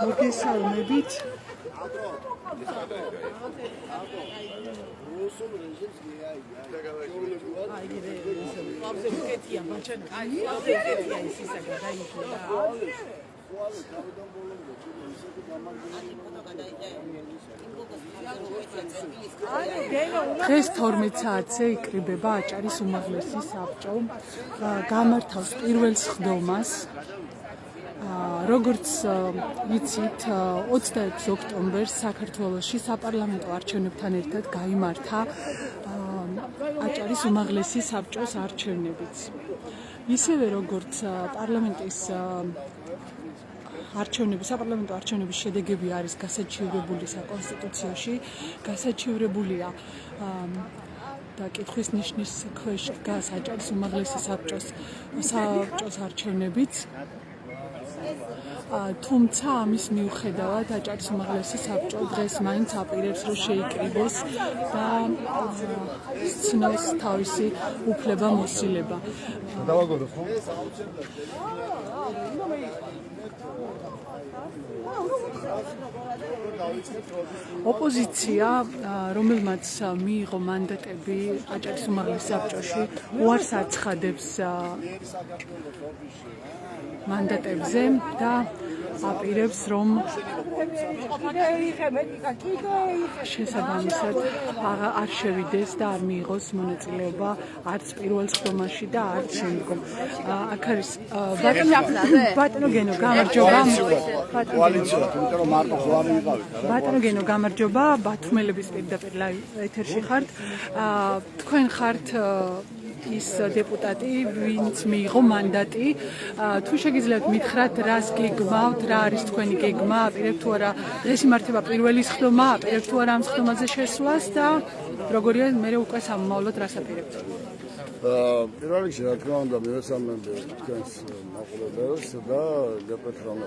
მოგესალმებით. დღეს 12 საათზე იკრიბება აჭარის უმაღლესი საბჭო. გამართავს პირველ სხდომას. როგორც იცით, 26 ოქტომბერს საქართველოში საპარლამენტო არჩევნებთან ერთად გაიმართა აჭარის უმაღლესი საბჭოს არჩევნებიც. ისევე როგორც პარლამენტის საპარლამენტო არჩევნების შედეგები არის გასაჩივრებული საკონსტიტუციაში, გასაჩივრებულია და კითხვის ნიშნის ქვეშ დგას აჭარის უმაღლესი საბჭოს არჩევნებიც. თუმცა ამის მიუხედავად აჭარის უმაღლესი საბჭო დღეს მაინც აპირებს რომ შეიკრიბოს და სცნოს თავისი უფლება მოსილება. ოპოზიცია, რომელმაც მიიღო მანდატები აჭარის უმაღლეს საბჭოში, უარს აცხადებს მანდატებზე და აპირებს, რომ შესაბამისად არ შევიდეს და არ მიიღოს მონაწილეობა არც პირველ სხდომაში და არც შემდგომ. აქ არის ბატონო გენო, გამარჯობა. ბატონო გენო, გამარჯობა. ბათუმელების პირდაპირ ეთერში ხართ. თქვენ ხართ ის დეპუტატი, ვინც მიიღო მანდატი. თუ შეგიძლიათ მითხრათ, რას გეგმავთ, რა არის თქვენი გეგმა, აპირებთ თუ არა დღეს იმართება პირველი სხდომა, აპირებთ თუ არა ამ სხდომაზე შესვლას და როგორია მე უკვე სამომავლოდ რას აპირებთ? პირველ რიგში, რა თქმა უნდა, მივესალმები თქვენს მაყურებელს და გეტყვით, რომ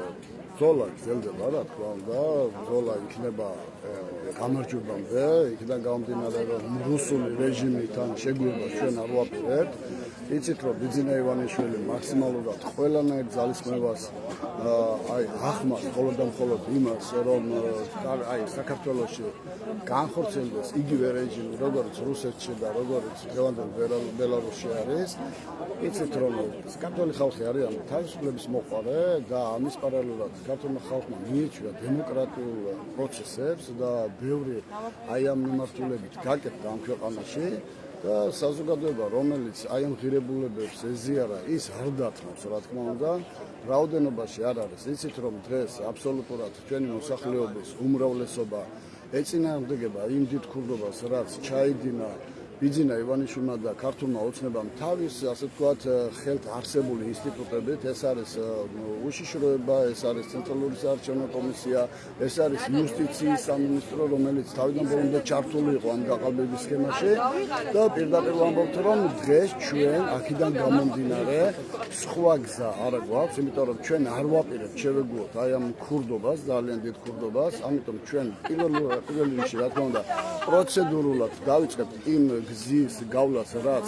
ბრძოლა გრძელდება, რა თქმა უნდა, ბრძოლა იქნება გამარჯვებამდე, იქიდან გამომდინარე, რომ რუსული რეჟიმთან შეგვიება ჩვენ არ ვაპირებთ. იცით, რომ ბიძინა ივანიშვილი მაქსიმალურად ყველანაირ ძალისხმევას ახმას მხოლოდ და მხოლოდ იმას, რომ საქართველოში განხორციელდეს იგივე რეჟიმი, როგორც რუსეთში და როგორც დღევანდელ ბელარუსში არის. იცით, რომ საქართველოს ხალხი არიან თავისუფლების მოყვარე და ამის პარალელურად საქართველოს ხალხმა მიეჩვია დემოკრატიულ პროცესებს და ბევრი ამ მიმართულებით გაკეთდა ამ ქვეყანაში. და საზოგადოება, რომელიც ამ ღირებულებებს ეზიარა, ის არ დათმობს, რა თქმა უნდა, რაოდენობაში არ არის. იცით, რომ დღეს აბსოლუტურად ჩვენი მოსახლეობის უმრავლესობა ეწინააღმდეგება იმ დიდ ქურდობას, რაც ჩაიდინა ბიძინა ივანიშვილმა და ქართულმა ოცნებამ თავის, ასე ვთქვათ, ხელთ არსებული ინსტიტუტებით, ეს არის უშიშროება, ეს არის ცენტრალური საარჩევნო კომისია, ეს არის იუსტიციის სამინისტრო, რომელიც თავიდან ბოლომდე ჩართული იყო ამ გაყალბების სქემაში და პირდაპირ ვამბობთ, რომ დღეს ჩვენ აქედან გამომდინარე სხვა გზა არ გვაქვს, იმიტომ რომ ჩვენ არ ვაპირებთ შევეგუოთ ამ ქურდობას, ძალიან დიდ ქურდობას, ამიტომ ჩვენ პირველ რიგში, რა თქმა უნდა, პროცედურულად დავიწყებთ იმ გზის გავლას, რაც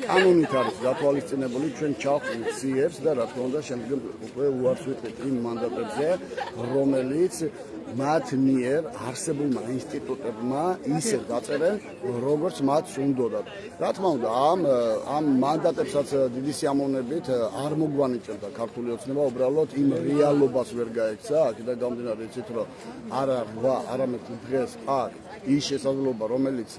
კანონით არის გათვალისწინებული, ჩვენ ჩავხდით ციებს და რა თქმა უნდა შემდგომ უკვე უარს ვიტყვით იმ მანდატებზე, რომელიც მათ მიერ არსებულმა ინსტიტუტებმა ისე დაწერენ, როგორც მათ უნდოდათ. რა თქმა უნდა, ამ მანდატებსაც დიდი სიამოვნებით არ მოგვანიჭებდა ქართული ოცნება, უბრალოდ იმ რეალობას ვერ გაექცა, აქედან გამომდინარე, იცით, რომ არა არამედ დღეს აქ ის შესაძლებლობა, რომელიც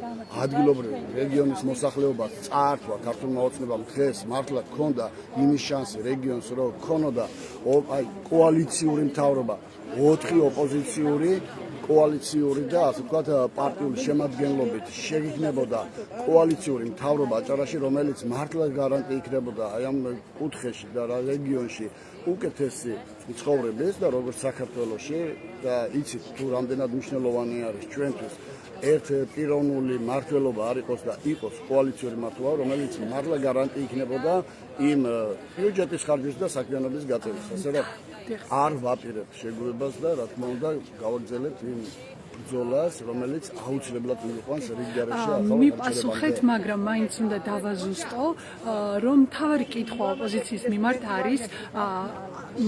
ადგილობრივი რეგიონის მოსახლეობას წაართვა ქართულმა ოცნებამ, დღეს მართლა ჰქონდა იმის შანსი რეგიონს, რომ ჰქონოდა კოალიციური მთავრობა, 4 ოპოზიციური კოალიციური და ასე ვთქვათ პარტიული შემადგენლობით შეგიქმნებოდა კოალიციური მთავრობა აჭარაში, რომელიც მართლა გარანტი იქნებოდა აი ამ კუთხეში და რეგიონში უკეთესი ცხოვრების და როგორც საქართველოში და იცით თუ რამდენად მნიშვნელოვანი არის ჩვენთვის ერთ პიროვნული მმართველობა არ იყოს და იყოს კოალიციური მმართველობა, რომელიც მართლა გარანტი იქნებოდა იმ ბიუჯეტის ხარჯის და საქმიანობის გაწევის. ასე რომ არ ვაპირებთ შეგუებას და რა თქმა უნდა გავაგრძელებთ იმ ბრძოლას, რომელიც აუცილებლად მიყვანს რიგ გარეშე ახალ მიპასუხეთ, მაგრამ მაინც უნდა დავაზუსტო, რომ თავი კითხვა ოპოზიციის მიმართ არის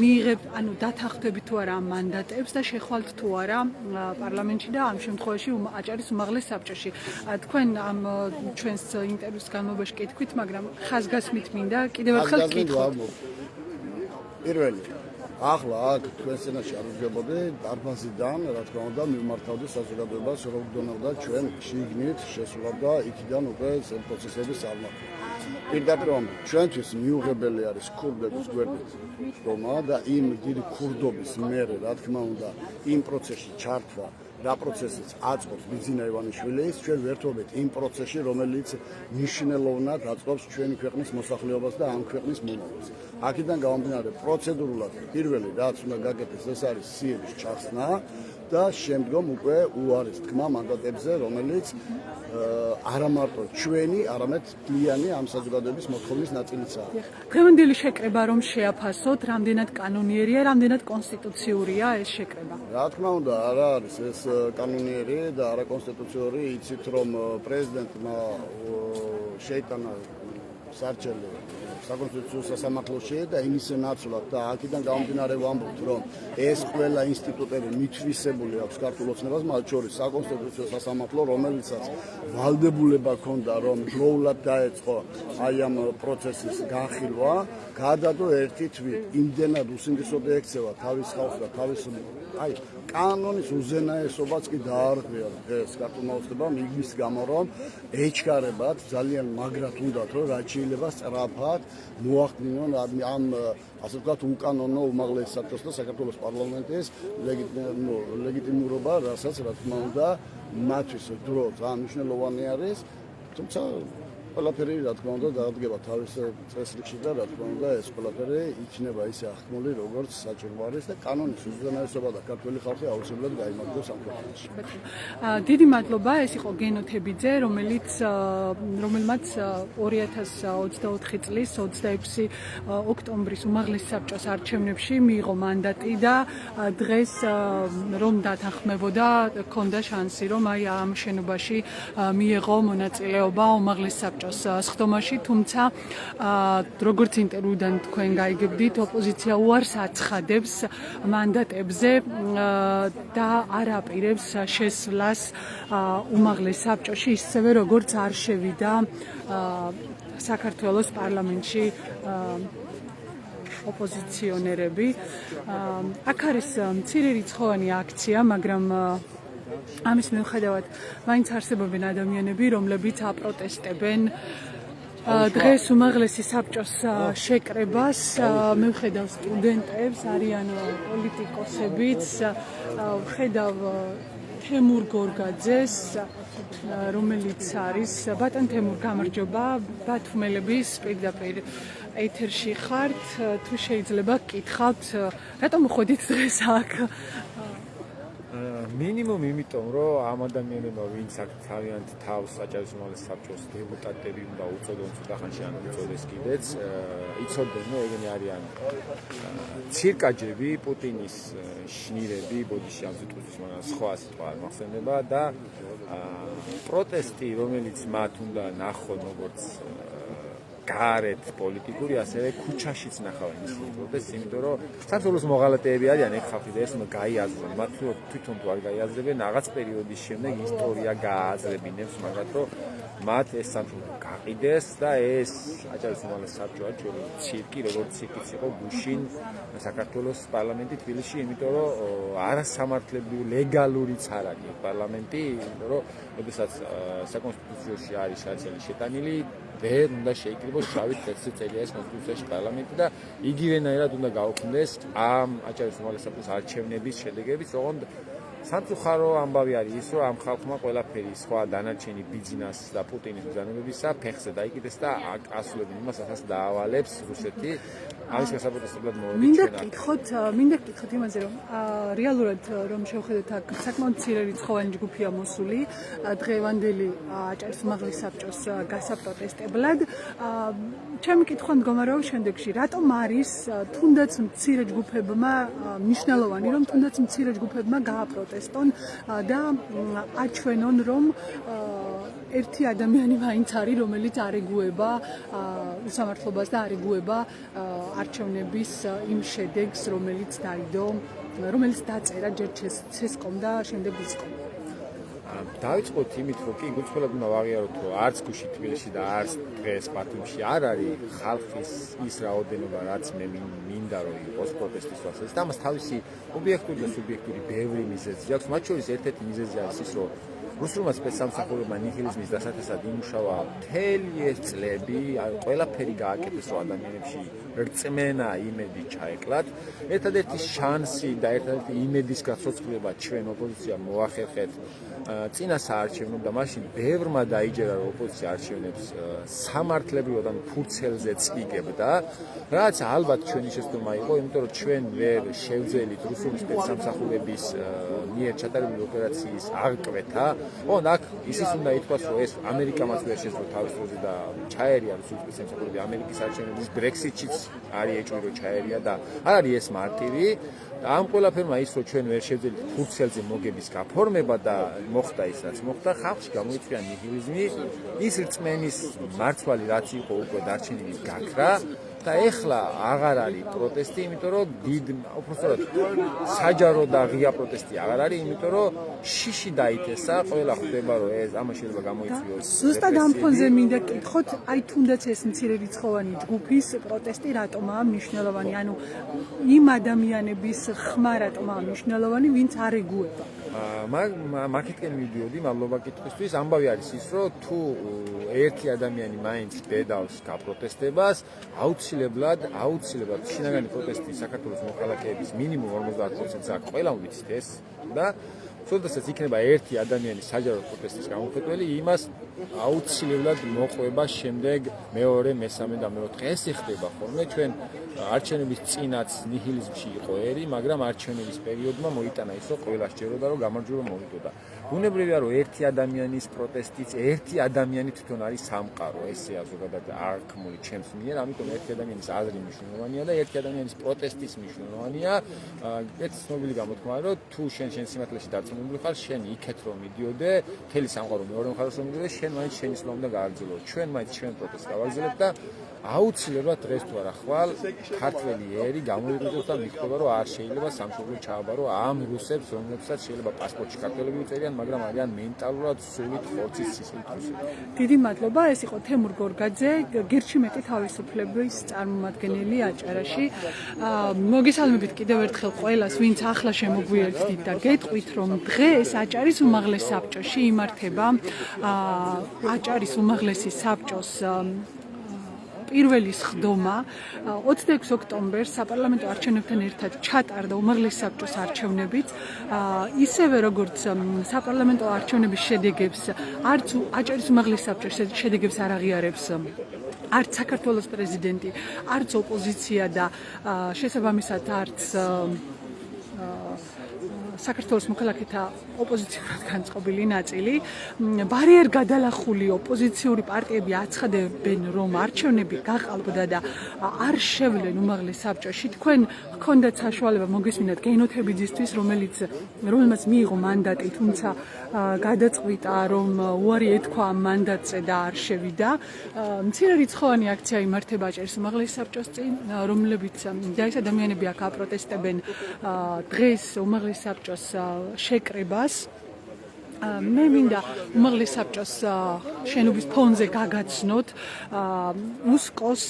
მიიღებთ, ანუ დათანხმდებით თუ არა ამ მანდატებს და შეხვალთ თუ არა პარლამენტში და ამ შემთხვევაში აჭარის უმაღლეს საბჭოში. თქვენ ამ ჩვენს ინტერვიუს განმავლობაში კითხვით, მაგრამ ხაზგასმით მინდა კიდევ ერთხელ კითხოთ. პირველი ახლა აქ თქვენს ენაში არ ვიძებოდი დარბაზიდან, რა თქმა უნდა, მიმართავდი საზოგადოებას, რომ გდონავდა ჩვენ შიგნით შესვლა და იქიდან უკვე პროცესების წარმატება. პირდაპირ ჩვენთვის მიუღებელი არის ქურდების გვერდით ხდომა და იმ დიდი ქურდობის მერე, რა თქმა უნდა, იმ პროცესში ჩართვა რა პროცესიც აწყობს ბიძინა ივანიშვილის, ჩვენ ვერთობთ იმ პროცესში, რომელიც მნიშვნელოვნად აწყობს ჩვენი ქვეყნის მოსახლეობას და ამ ქვეყნის მომავალს. აქედან გამომდინარე, პროცედურულად პირველი რაც უნდა გაკეთდეს, ეს არის სიების ჩახსნა და შემდგომ უკვე უარის თქმა მანდატებზე, რომელიც არა მარტო ჩვენი, არამედ მთლიანი ამ საზოგადოების მოთხოვნის ნაწილიცაა. დღევანდელი შეკრება რომ შეაფასოთ, რამდენად კანონიერია, რამდენად კონსტიტუციურია ეს შეკრება? რა თქმა უნდა, არა არის ეს კანონიერი და არა კონსტიტუციური, იცით რომ პრეზიდენტმა შეიტანა სარჩელი საკონსტიტუციო სასამართლოში და იმის ნაცვლად და აქედან გამომდინარე ვამბობთ, რომ ეს ყველა ინსტიტუტები მითვისებული აქვს ქართულ ოცნებას, მათ შორის საკონსტიტუციო სასამართლო, რომელიცაც ვალდებულება ჰქონდა, რომ დროულად დაეწყო აი ამ პროცესის განხილვა, გადადო ერთი თვით, იმდენად უსინდისოდ ექცევა თავის ხალხს და თავის აი კანონის უზენაესობაც კი დაარღვია ეს ქართულმა ოცნებამ იმის გამო, რომ ეჩქარებათ ძალიან მაგრად უნდათ, რომ რაც შეიძლება სწრაფად მოახდინონ ამ ასე ვთქვათ უკანონო უმაღლეს საბჭოს და საქართველოს პარლამენტის ლეგიტიმურობა, რასაც რა თქმა უნდა მათთვის დრო ძალიან მნიშვნელოვანი არის, თუმცა ყველაფერი რა თქმა უნდა დაადგება თავის წესრიგში და რა თქმა უნდა ეს ყველაფერი იქნება ისე აღქმული, როგორც საჭირო არის და კანონის უზენაესობა და ქართველი ხალხი აუცილებლად გაიმარჯვოს ამ ქვეყანაში. დიდი მადლობა, ეს იყო გენო თებიძე, რომელმაც 2024 წლის 26 ოქტომბრის უმაღლეს საბჭოს არჩევნებში მიიღო მანდატი და დღეს რომ დათანხმებოდა, ჰქონდა შანსი, რომ აი ამ შენობაში მიეღო მონაწილეობა უმაღლეს საბჭოს სხდომაში, თუმცა როგორც ინტერვიუდან თქვენ გაიგებდით, ოპოზიცია უარს აცხადებს მანდატებზე და არ აპირებს შესვლას უმაღლეს საბჭოში, ისევე როგორც არ შევიდა საქართველოს პარლამენტში ოპოზიციონერები. აქ არის მცირერიცხოვანი აქცია, მაგრამ ამის მიუხედავად მაინც არსებობენ ადამიანები, რომლებიც აპროტესტებენ დღეს უმაღლესი საბჭოს შეკრებას. მე ვხედავ სტუდენტებს, არიან პოლიტიკოსებიც, ვხედავ თემურ გორგაძეს, რომელიც არის ბატონ თემურ, გამარჯობა, ბათუმელების პირდაპირ ეთერში ხართ, თუ შეიძლება გკითხავთ, რატომ ходით დღეს აქ? მინიმუმ იმიტომ, რომ ამ ადამიანებმა, ვინც აქ თავიანთ თავს აჭარის უმაღლეს საბჭოს დეპუტატები უნდა უწოდონ ცოტახანში ან უწოდეს კიდეც, იცოდნენ, რომ ეგენი არიან ცირკაჯები, პუტინის შნირები, ბოდიში ამ სიტყვის მაგრამ სხვა სიტყვა არ მახსენდება და პროტესტი, რომელიც მათ უნდა ნახონ როგორც გარეთ პოლიტიკური, ასევე ქუჩაშიც ნახავენ ისინი პროტესტს, იმიტომ რომ საქართველოს მოღალატეები არიან ეგ ხალხი და ეს უნდა გაიაზრონ. მათ თვითონ თუ არ გაიაზრებენ, რაღაც პერიოდის შემდეგ ისტორია გაააზრებინებს, მაგრამ რომ მათ ეს სამშობლო გაყიდეს და ეს აჭარის უმაღლეს საბჭო არის ჩვენი ცირკი, როგორც ცირკიც იყო გუშინ საქართველოს პარლამენტი თბილისში, იმიტომ რომ არასამართლებრივი ლეგალურიც არ არის პარლამენტი, იმიტომ რომ როდესაც საკონსტიტუციაში არის საერთოდ შეტანილი ვერ უნდა შეიკრიბოს შავით თეთრი წელია ეს კონსტიტუციაში პარლამენტი და იგივენაირად უნდა გაუქმდეს ამ აჭარის უმაღლეს საბჭოს არჩევნების შედეგებიც, ოღონდ სამწუხარო ამბავი არის ის, რომ ამ ხალხმა ყველაფერი სხვა დანარჩენი ბიზნეს და პუტინის ბრძანებებისა ფეხზე დაიკიდეს და ასრულებენ იმას, რასაც დაავალებს რუსეთი. ამის გასაპროტესტებლად მოვიდნენ. მინდა გკითხოთ იმაზე, რომ რეალურად რომ შევხედოთ აქ საკმაოდ მცირე რიცხოვანი ჯგუფია მოსული დღევანდელი აჭარის უმაღლეს საბჭოს გასაპროტესტებლად. ჩემი კითხვა მდგომარეობს შემდეგში, რატომ არის თუნდაც მცირე ჯგუფებმა მნიშვნელოვანი, რომ თუნდაც მცირე ჯგუფებმა გააპროტესტონ და აჩვენონ, რომ ერთი ადამიანი მაინც არის, რომელიც არ ეგუება უსამართლობას და არ ეგუება არჩევნების იმ შედეგს, რომელიც დაიდო, რომელიც დაწერა ჯერ ცესკომ და შემდეგ უსკომ. დავიწყოთ იმით, რომ კი გულწრფელად უნდა ვაღიაროთ, რომ არც გუშინ თბილისში და არც დღეს ბათუმში არ არის ხალხის ის რაოდენობა, რაც მე მინდა რომ იყოს პროტესტის ვასეს. და ამას თავისი ობიექტური და სუბიექტური ბევრი მიზეზი აქვს. მათ შორის ერთ-ერთი მიზეზი არის ის, რომ რუსულმა სპეცსამსახურებმა ნიჰილიზმის დასათესად იმუშავა მთელი ეს წლები, ყველაფერი გააკეთეს, რომ ადამიანებში რწმენა, იმედი ჩაეკლათ. ერთადერთი შანსი და ერთადერთი იმედის გაცოცხლება ჩვენ ოპოზიციამ მოახერხეთ წინა საარჩევნო და მაშინ ბევრმა დაიჯერა, რომ ოპოზიცია არჩევნებს სამართლებრივად ან ფურცელზე წიგებდა, რაც ალბათ ჩვენი შეცდომა იყო, იმიტომ რომ ჩვენ ვერ შევძელით რუსული სპეცსამსახურების მიერ ჩატარებული ოპერაციის აღკვეთა. აქ ისიც უნდა ითქვას, რომ ეს ამერიკამაც ვერ შეძლო თავის დროზე და ჩაერია რუსული სპეცსამსახურები ამერიკის არჩევნების ბრექსიტშიც არის ეჭვი, რომ ჩაერია და არ არის ეს მარტივი. ამ ყველაფერმა ის, რომ ჩვენ ვერ შევძელით ფურცელზე მოგების გაფორმება და მოხდა ის, რაც მოხდა, ხალხში გამოიწვია ნიჰილიზმი, ის რწმენის მარცვალი, რაც იყო უკვე დარჩენილი გაქრა. და ეხლა აღარ არის პროტესტი, იმიტომ რომ უბრალოდ საჯარო და ღია პროტესტი აღარ არის, იმიტომ რომ შიში დაითესა, ყველა ხვდება, რომ ეს ამას შეიძლება გამოიწვიოს. ზუსტად ამ ფონზე მინდა გკითხოთ, აი თუნდაც ეს მცირე რიცხოვანი ჯგუფის პროტესტი რატომაა მნიშვნელოვანი, ანუ იმ ადამიანების ხმა რატომაა მნიშვნელოვანი, ვინც არ ეგუება. მაგითკენ მივიდიოდი, მადლობა კითხვისთვის. ამბავი არის ის, რომ თუ ერთი ადამიანი მაინც დედავს გაპროტესტებას, აუცილებლად შინაგანი პროტესტი საქართველოს მოქალაქეების მინიმუმ 50%-ს აქვს, ყველამ ვიცით ეს და თუნდაც იქნება ერთი ადამიანის საჯარო პროტესტის გამოხდელი, იმას აუცილებლად მოყვება შემდეგ მეორე, მესამე და მეოთხე. ეს ხდება ხოლმე ჩვენ არჩევნების წინაც ნიჰილიზმში იყო ერი, მაგრამ არჩევნების პერიოდმა მოიტანა ის, რომ ყველა სჯეროდა, რომ გამარჯვება მოვიდოდა. ბუნებრივია, რომ ერთი ადამიანის პროტესტიც, ერთი ადამიანი თვითონ არის სამყარო, ესეა ზოგადად არქმული ჩემს მიერ, ამიტომ ერთი ადამიანის აზრი მნიშვნელოვანია და ერთი ადამიანის პროტესტიც მნიშვნელოვანია. ეს ცნობილი გამოთქმა, რომ თუ შენ სიმართლეში დარწმუნებული ხარ, შენ იქეთ რომ მიდიოდე, მთელი სამყარო მეორე მხარეს რომ მიდიოდე, შენ მაინც შენი სლოვა უნდა გააგრძელო. ჩვენ მაინც ჩვენ პროტესტს გავაგრძელებთ და აუცილებლად დღეს თუ არა ხვალ ქართველი ერი გამოიყენებს და მიხვდება, რომ არ შეიძლება სამშობლო ჩააბარო ამ რუსებს, რომლებსაც შეიძლება პასპორტში ქართველები უწერიან, მაგრამ არიან მენტალურად სულით ხორცის სისხლით რუსები. დიდი მადლობა, ეს იყო თემურ გორგაძე, გირჩი მეტი თავისუფლების წარმომადგენელი აჭარაში. მოგესალმებით კიდევ ერთხელ ყველას, ვინც ახლა შემოგვიერთდით და გეტყვით, რომ დღეს აჭარის უმაღლეს საბჭოში იმართება აჭარის უმაღლესი საბჭოს პირველი სხდომა 26 ოქტომბერს საპარლამენტო არჩევნებთან ერთად ჩატარდა უმაღლეს საბჭოს არჩევნებიც. ისევე როგორც საპარლამენტო არჩევნების შედეგებს არც აჭარის უმაღლეს საბჭოს შედეგებს არ აღიარებს არც საქართველოს პრეზიდენტი, არც ოპოზიცია და შესაბამისად არც საქართველოს მოქალაქეთა ოპოზიციურად განწყობილი ნაწილი. ბარიერ გადალახული ოპოზიციური პარტიები აცხადებენ, რომ არჩევნები გაყალბდა და არ შევლენ უმაღლეს საბჭოში. თქვენ გქონდათ საშუალება მოგესმინათ გენოთებიძისთვის, რომელმაც მიიღო მანდატი, თუმცა გადაწყვიტა, რომ უარი ეთქვა ამ მანდატზე და არ შევიდა. მცირე რიცხოვანი აქცია იმართება აჭარის უმაღლეს საბჭოს წინ, რომლებიც და ეს ადამიანები აქ აპროტესტებენ დღეს უმაღლეს საბჭოს შეკრებას. მე მინდა უმაღლეს საბჭოს შენობის ფონზე გაგაცნოთ უსკოს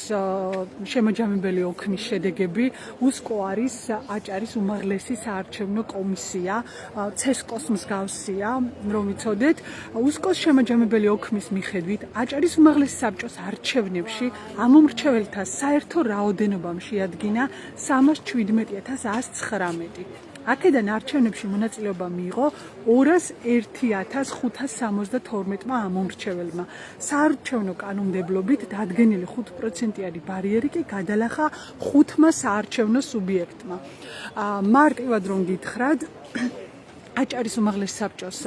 შემაჯამებელი ოქმის შედეგები. უსკო არის აჭარის უმაღლესი საარჩევნო კომისია, ცესკოს მსგავსია, რომ იცოდეთ. უსკოს შემაჯამებელი ოქმის მიხედვით აჭარის უმაღლეს საბჭოს არჩევნებში ამომრჩეველთა საერთო რაოდენობამ შეადგინა 317,119. აქედან არჩევნებში მონაწილეობა მიიღო 201.572 ამომრჩეველმა. საარჩევნო კანონმდებლობით დადგენილი 5%-იანი ბარიერი კი გადალახა 5 საარჩევნო სუბიექტმა. მარტივად რომ გითხრათ, აჭარის უმაღლეს საბჭოს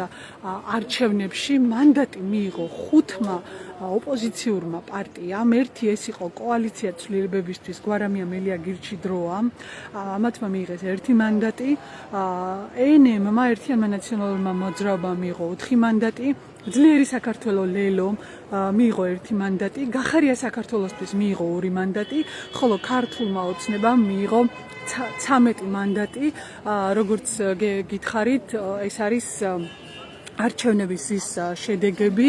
არჩევნებში მანდატი მიიღო 5 ოპოზიციურმა პარტიამ. ერთი ეს იყო კოალიცია ცვლილებებისთვის გვარამია მელიაგირჩი დროა. ამათმა მიიღეს 1 მანდატი. ENM-მა ერთიანმა ნაციონალურმა მოძრაობამ მიიღო 4 მანდატი. ძლიერი საქართველო ლელომ მიიღო 1 მანდატი. გახარია საქართველოსთვის მიიღო 2 მანდატი, ხოლო ქართულმა ოცნებამ მიიღო 13 მანდატი. როგორც გითხარით, ეს არის არჩევნების ის შედეგები,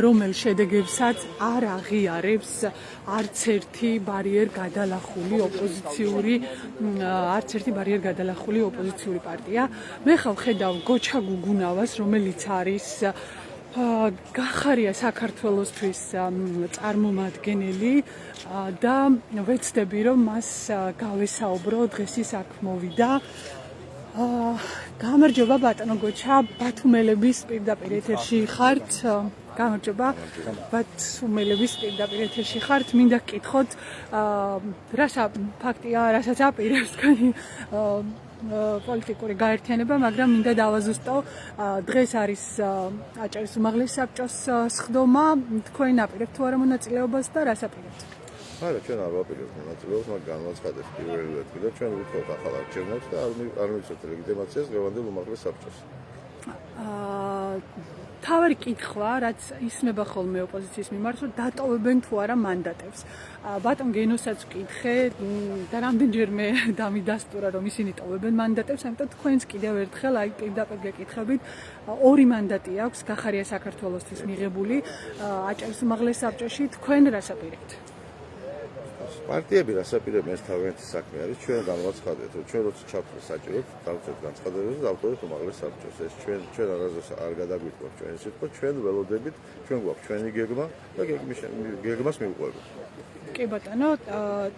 რომელ შედეგებსაც არ აღიარებს არც ერთი ბარიერ გადალახული ოპოზიციური პარტია. მე ხავ ხედავ გოჩა გუგუნავას, რომელიც არის გახარია საქართველოსთვის წარმომადგენელი და ვეცდები რომ მას გავესაუბრო, დღეს ის აქ მოვიდა. გამარჯობა ბატონო გოჩა, ბათუმელების პირდაპირ ეთერში ხართ. გამარჯობა ბათუმელების პირდაპირ ეთერში ხართ. მინდა გკითხოთ, რა ფაქტია, რასაც აპირებს თქვენი პოლიტიკური გაერთიანება, მაგრამ მინდა დავაზუსტო, დღეს არის აჭარის უმაღლეს საბჭოს სხდომა, თქვენ აპირებთ თუ არა მონაწილეობას და რას აპირებთ? არა, ჩვენ არ ვაპირებთ მონაწილეობას, მაგრამ განვაცხადეთ პირველი ადგილად, ჩვენ ვითხოვთ ახალ არჩევნებს და არ მივცეთ ლეგიტიმაციას დღევანდელ უმაღლეს საბჭოს. თავი კითხვა, რაც ისმება ხოლმე ოპოზიციის მიმართ, რომ დატოვებენ თუ არა მანდატებს. ბატონ გენოსაც ვკითხე და რამდენჯერმე დამიდასტურა, რომ ისინი ტოვებენ მანდატებს, ამიტომ თქვენს კიდევ ერთხელ აი პირდაპირ გეკითხებით, 2 მანდატი აქვს გახარია საქართველოსთვის მიღებული აჭარის უმაღლეს საბჭოში, თქვენ რას აპირებთ? პარტიები რას აპირებენ, ეს თავიანთი საქმე არის. ჩვენ განვაცხადეთ, რომ ჩვენ როცა ჩავთვლით საჭიროდ, დავწერთ განცხადებებს და დავტოვეთ უმაღლეს საბჭოს. ეს ჩვენ არასდროს არ გადაგვიტყობთ ჩვენი სიტყვა, ჩვენ ველოდებით, ჩვენ გვაქვს ჩვენი გეგმა და გეგმას მივყვებით. კი ბატონო,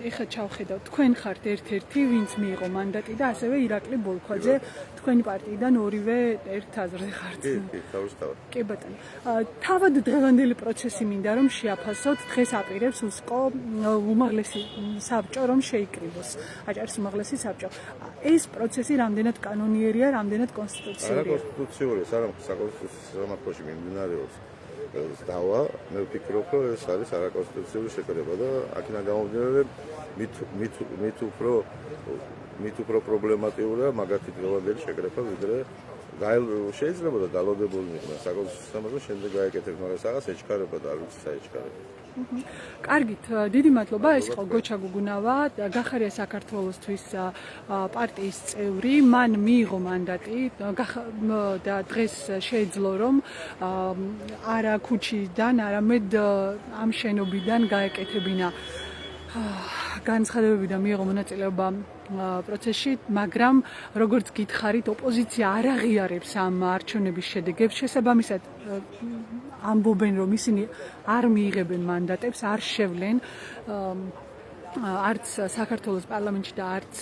ეხლა ჩავხედავ, თქვენ ხართ ერთ-ერთი, ვინც მიიღო მანდატი და ასევე ირაკლი ბოლქვაძე, თქვენი პარტიიდან ორივე ერთ აზრზე ხართ. კი, თავისთავად. კი ბატონო. თავად დღევანდელი პროცესი მინდა რომ შეაფასოთ, დღეს აპირებს უსკო უმაღლესი საბჭო რომ შეიკრიბოს. აჭარის უმაღლესი საბჭო. ეს პროცესი რამდენად კანონიერია, რამდენად კონსტიტუციურია? არა კონსტიტუციურია, საკონსტიტუციო სამართლოში მიმდინარეობს დავა, მე ვფიქრობ, რომ ეს არის არაკონსტიტუციური შეკრება და აქედან გამომდინარე მით უფრო პრობლემატიურია მაგათი დღევანდელი შეკრება, ვიდრე შეიძლება და დალოდებული იქნება საკონსტიტუციო სამართლო, შემდეგ გაეკეთებ, მაგრამ რაღაც ეჩქარება და არ ვიცი საეჩქარება. კარგით, დიდი მადლობა. ეს იყო გოჩა გუგუნავა, გახარია საქართველოსთვის პარტიის წევრი. მან მიიღო მანდატი და დღეს შეეძლო რომ არა ქუჩიდან, არამედ ამ შენობიდან გაეკეთებინა განცხადებები და მიიღო მონაწილეობა პროცესში, მაგრამ როგორც გითხარით, ოპოზიცია არ აღიარებს ამ არჩევნების შედეგებს. შესაბამისად ამბობენ, რომ ისინი არ მიიღებენ მანდატებს, არ შევლენ არც საქართველოს პარლამენტში და არც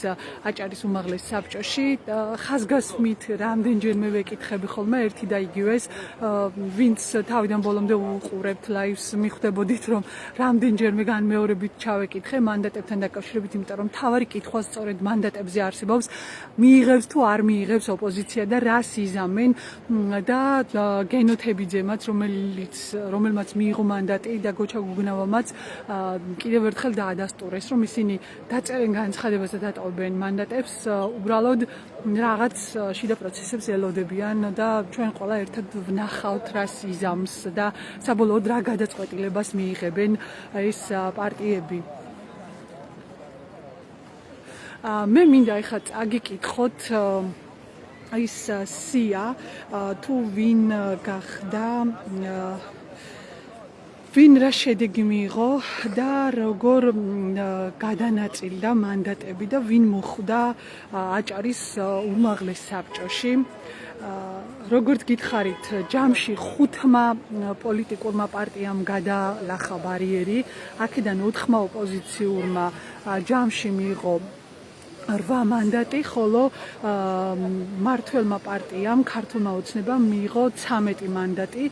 აჭარის უმაღლეს საბჭოში. ხაზგასმით რამდენჯერმე ვეკითხები ხოლმე ერთი და იგივეს, ვინც თავიდან ბოლომდე უყურებთ ლაივს, მიხვდებოდით, რომ რამდენჯერმე განმეორებით ჩავეკითხე მანდატებთან დაკავშირებით, იმიტომ რომ თავარი კითხვა სწორედ მანდატებზე არსებობს, მიიღებს თუ არ მიიღებს ოპოზიცია და რას იზამენ და გენოთებიძემაც, რომელმაც მიიღო მანდატი და გოჩა გუგუნავამაც კიდევ ერთხელ დაადასტურეს, რომ ისინი დაწერენ განცხადებას და დატოვებენ მანდატებს, უბრალოდ რაღაც შიდა პროცესებს ელოდებიან და ჩვენ ყველა ერთად ვნახავთ რას იზამს და საბოლოოდ რა გადაწყვეტილებას მიიღებენ ეს პარტიები. მე მინდა ეხლა წაგიკითხოთ ის სია თუ ვინ გახდა ვინ რა შედეგი მიიღო და როგორ გადანაწილდა მანდატები და ვინ მოხვდა აჭარის უმაღლეს საბჭოში. როგორც გითხარით, ჯამში 5 პოლიტიკურმა პარტიამ გადალახა ბარიერი, აქედან 4 ოპოზიციურმა ჯამში მიიღო 8 მანდატი, ხოლო მმართველმა პარტიამ, ქართულმა ოცნებამ მიიღო 13 მანდატი.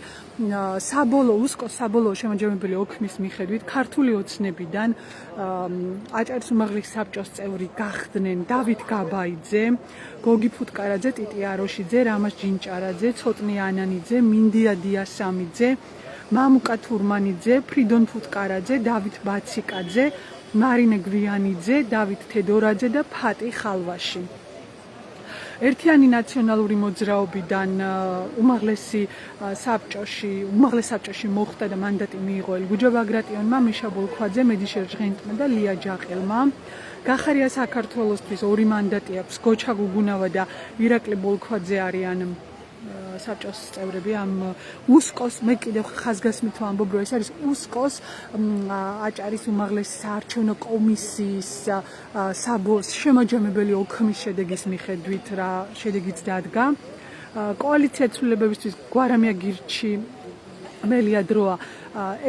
საბოლოო შემაჯამებელი ოქმის მიხედვით ქართული ოცნებიდან აჭარის უმაღლესი საბჭოს წევრი გახდნენ დავით გაბაიძე, გოგი ფუტკარაძე, ტიტი აროშიძე, რამაზ ჯინჭარაძე, ცოტნი ანანიძე, მინდია დიასამიძე, მამუკა თურმანიძე, ფრიდონ ფუტკარაძე, დავით ბაციკაძე, მარინე გვიანიძე, დავით თედორაძე და ფატი ხალვაში. ერთიანი ნაციონალური მოძრაობიდან უმაღლეს საბჭოში მოხვდა და მანდატი მიიღო ელგუჯა ბაგრატიონმა, მიშა ბოლქვაძე, მედიშერ ჟღენტმა და ლია ჯაყელმა. გახარია საქართველოსთვის 2 მანდატი აქვს გოჩა გუგუნავა და ირაკლი ბოლქვაძე არიან საბჭოს წევრები ამ უსკოს. მე კიდევ ხაზგასმით ვამბობ, რომ ეს არის უსკოს აჭარის უმაღლესი საარჩევნო კომისიის შემაჯამებელი ოქმის შედეგის მიხედვით რა შედეგიც დადგა. კოალიცია ცვლილებებისთვის გვარამია გირჩი მელია დროა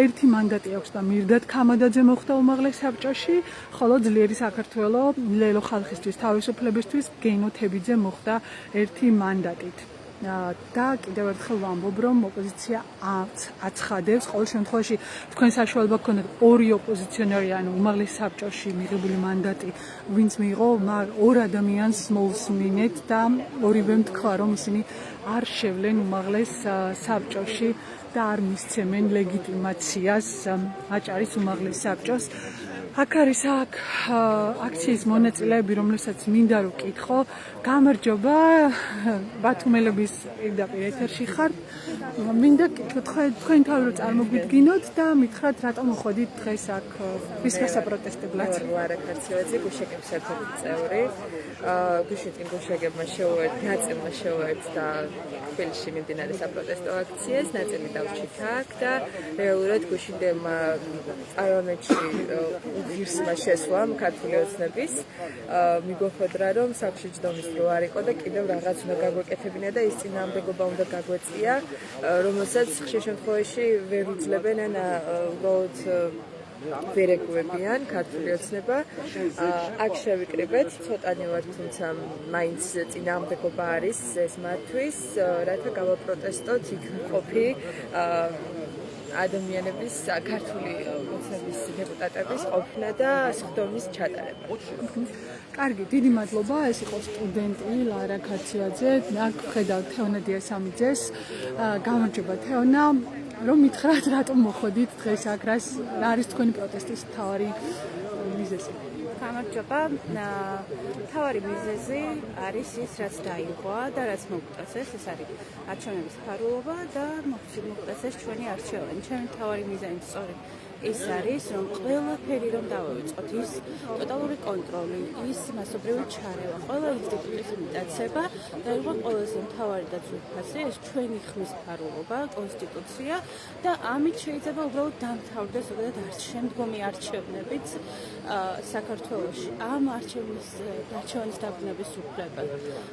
1 მანდატი აქვს და მირდად ქამადაძე მოხვდა უმაღლეს საბჭოში, ხოლო ძლიერი საქართველო ლელო ხალხისთვის თავისუფლებისთვის გენო თებიძე მოხვდა 1 მანდატით. და კიდევ ერთხელ ვამბობ, რომ ოპოზიცია აცხადებს, ყოველ შემთხვევაში თქვენ საშუალება გქონდათ 2 ოპოზიციონერი, ანუ უმაღლეს საბჭოში მიღებული მანდატი, ვინც მიიღო, 2 ადამიანს მოусმინეთ და ორივემ თქვა, რომ ისინი არ შევლენ უმაღლეს საბჭოში და არ მისცემენ ლეგიტიმაციას აჭარის უმაღლეს საბჭოს. აქ არის აქციის მონაწილეები, რომლებსაც მინდა რომ ვკითხო. გამარჯობა, ბათუმელების პირდაპირ ეთერში ხართ. მინდა თქვენ თავი რომ წარმოგვიდგინოთ და მითხრათ, რატომ მოხვედით დღეს აქ ვის გასაპროტესტებლად? ლარა ქარცევაძე, გუშეგების ერთ-ერთი წევრი. გუშეგებმა ნაწილმა შეუერთდა თბილისში მიმდინარე საპროტესტო აქციას, ნაწილი დავჭით აქ და რეალურად გუშინდებმა პარლამენტში ღირსმა შესვლამ ქართული ოცნების მიგვეხვედრა, რომ საგში ჯდომის დრო არ იყო და კიდევ რაღაც უნდა გაგვეკეთებინა და ის წინააღმდეგობა უნდა გაგვეწია, რომელსაც ხშირ შემთხვევაში ვერ უძლებენ ან უბრალოდ ვერ ეგუებიან ქართული ოცნება. აქ შევიკრიბეთ, ცოტანი ვართ, თუმცა მაინც წინააღმდეგობა არის ეს მათთვის, რათა გავაპროტესტოთ იქ მყოფი ადამიანების, ქართული ოცნების დეპუტატების ყოფნა და სხდომის ჩატარება. კარგი, დიდი მადლობა. ეს იყო სტუდენტი ლარა ქარცევაძე. აქ ხედავთ თეონა დიასამიძეს. გამარჯობა თეონა. რომ მითხრათ, რატომ მოხვედით დღეს აქ, რა არის თქვენი პროტესტის მთავარი მიზეზი? გამარჯობა. მთავარი მიზეზი არის ის, რაც დაიღვა და რაც მოგწესეს, ეს არის არჩევნების ფარულობა და მოგწესეს ჩვენი არჩევანი. ჩემი მთავარი მიზანი სწორედ ეს არის, რომ ყველაფერი რომ დავივიწყოთ, ის ტოტალური კონტროლი, ის მასობრივი ჩარევა, ყველა ინსტიტუტის მიტაცება და იყო ყველაზე მთავარი და ძვირფასი ეს ჩვენი ხმის ფარულობა, კონსტიტუცია და ამით შეიძლება უბრალოდ დამთავრდეს ზოგადად შემდგომი არჩევნებიც საქართველოში. ამ არჩევნის დაბრუნების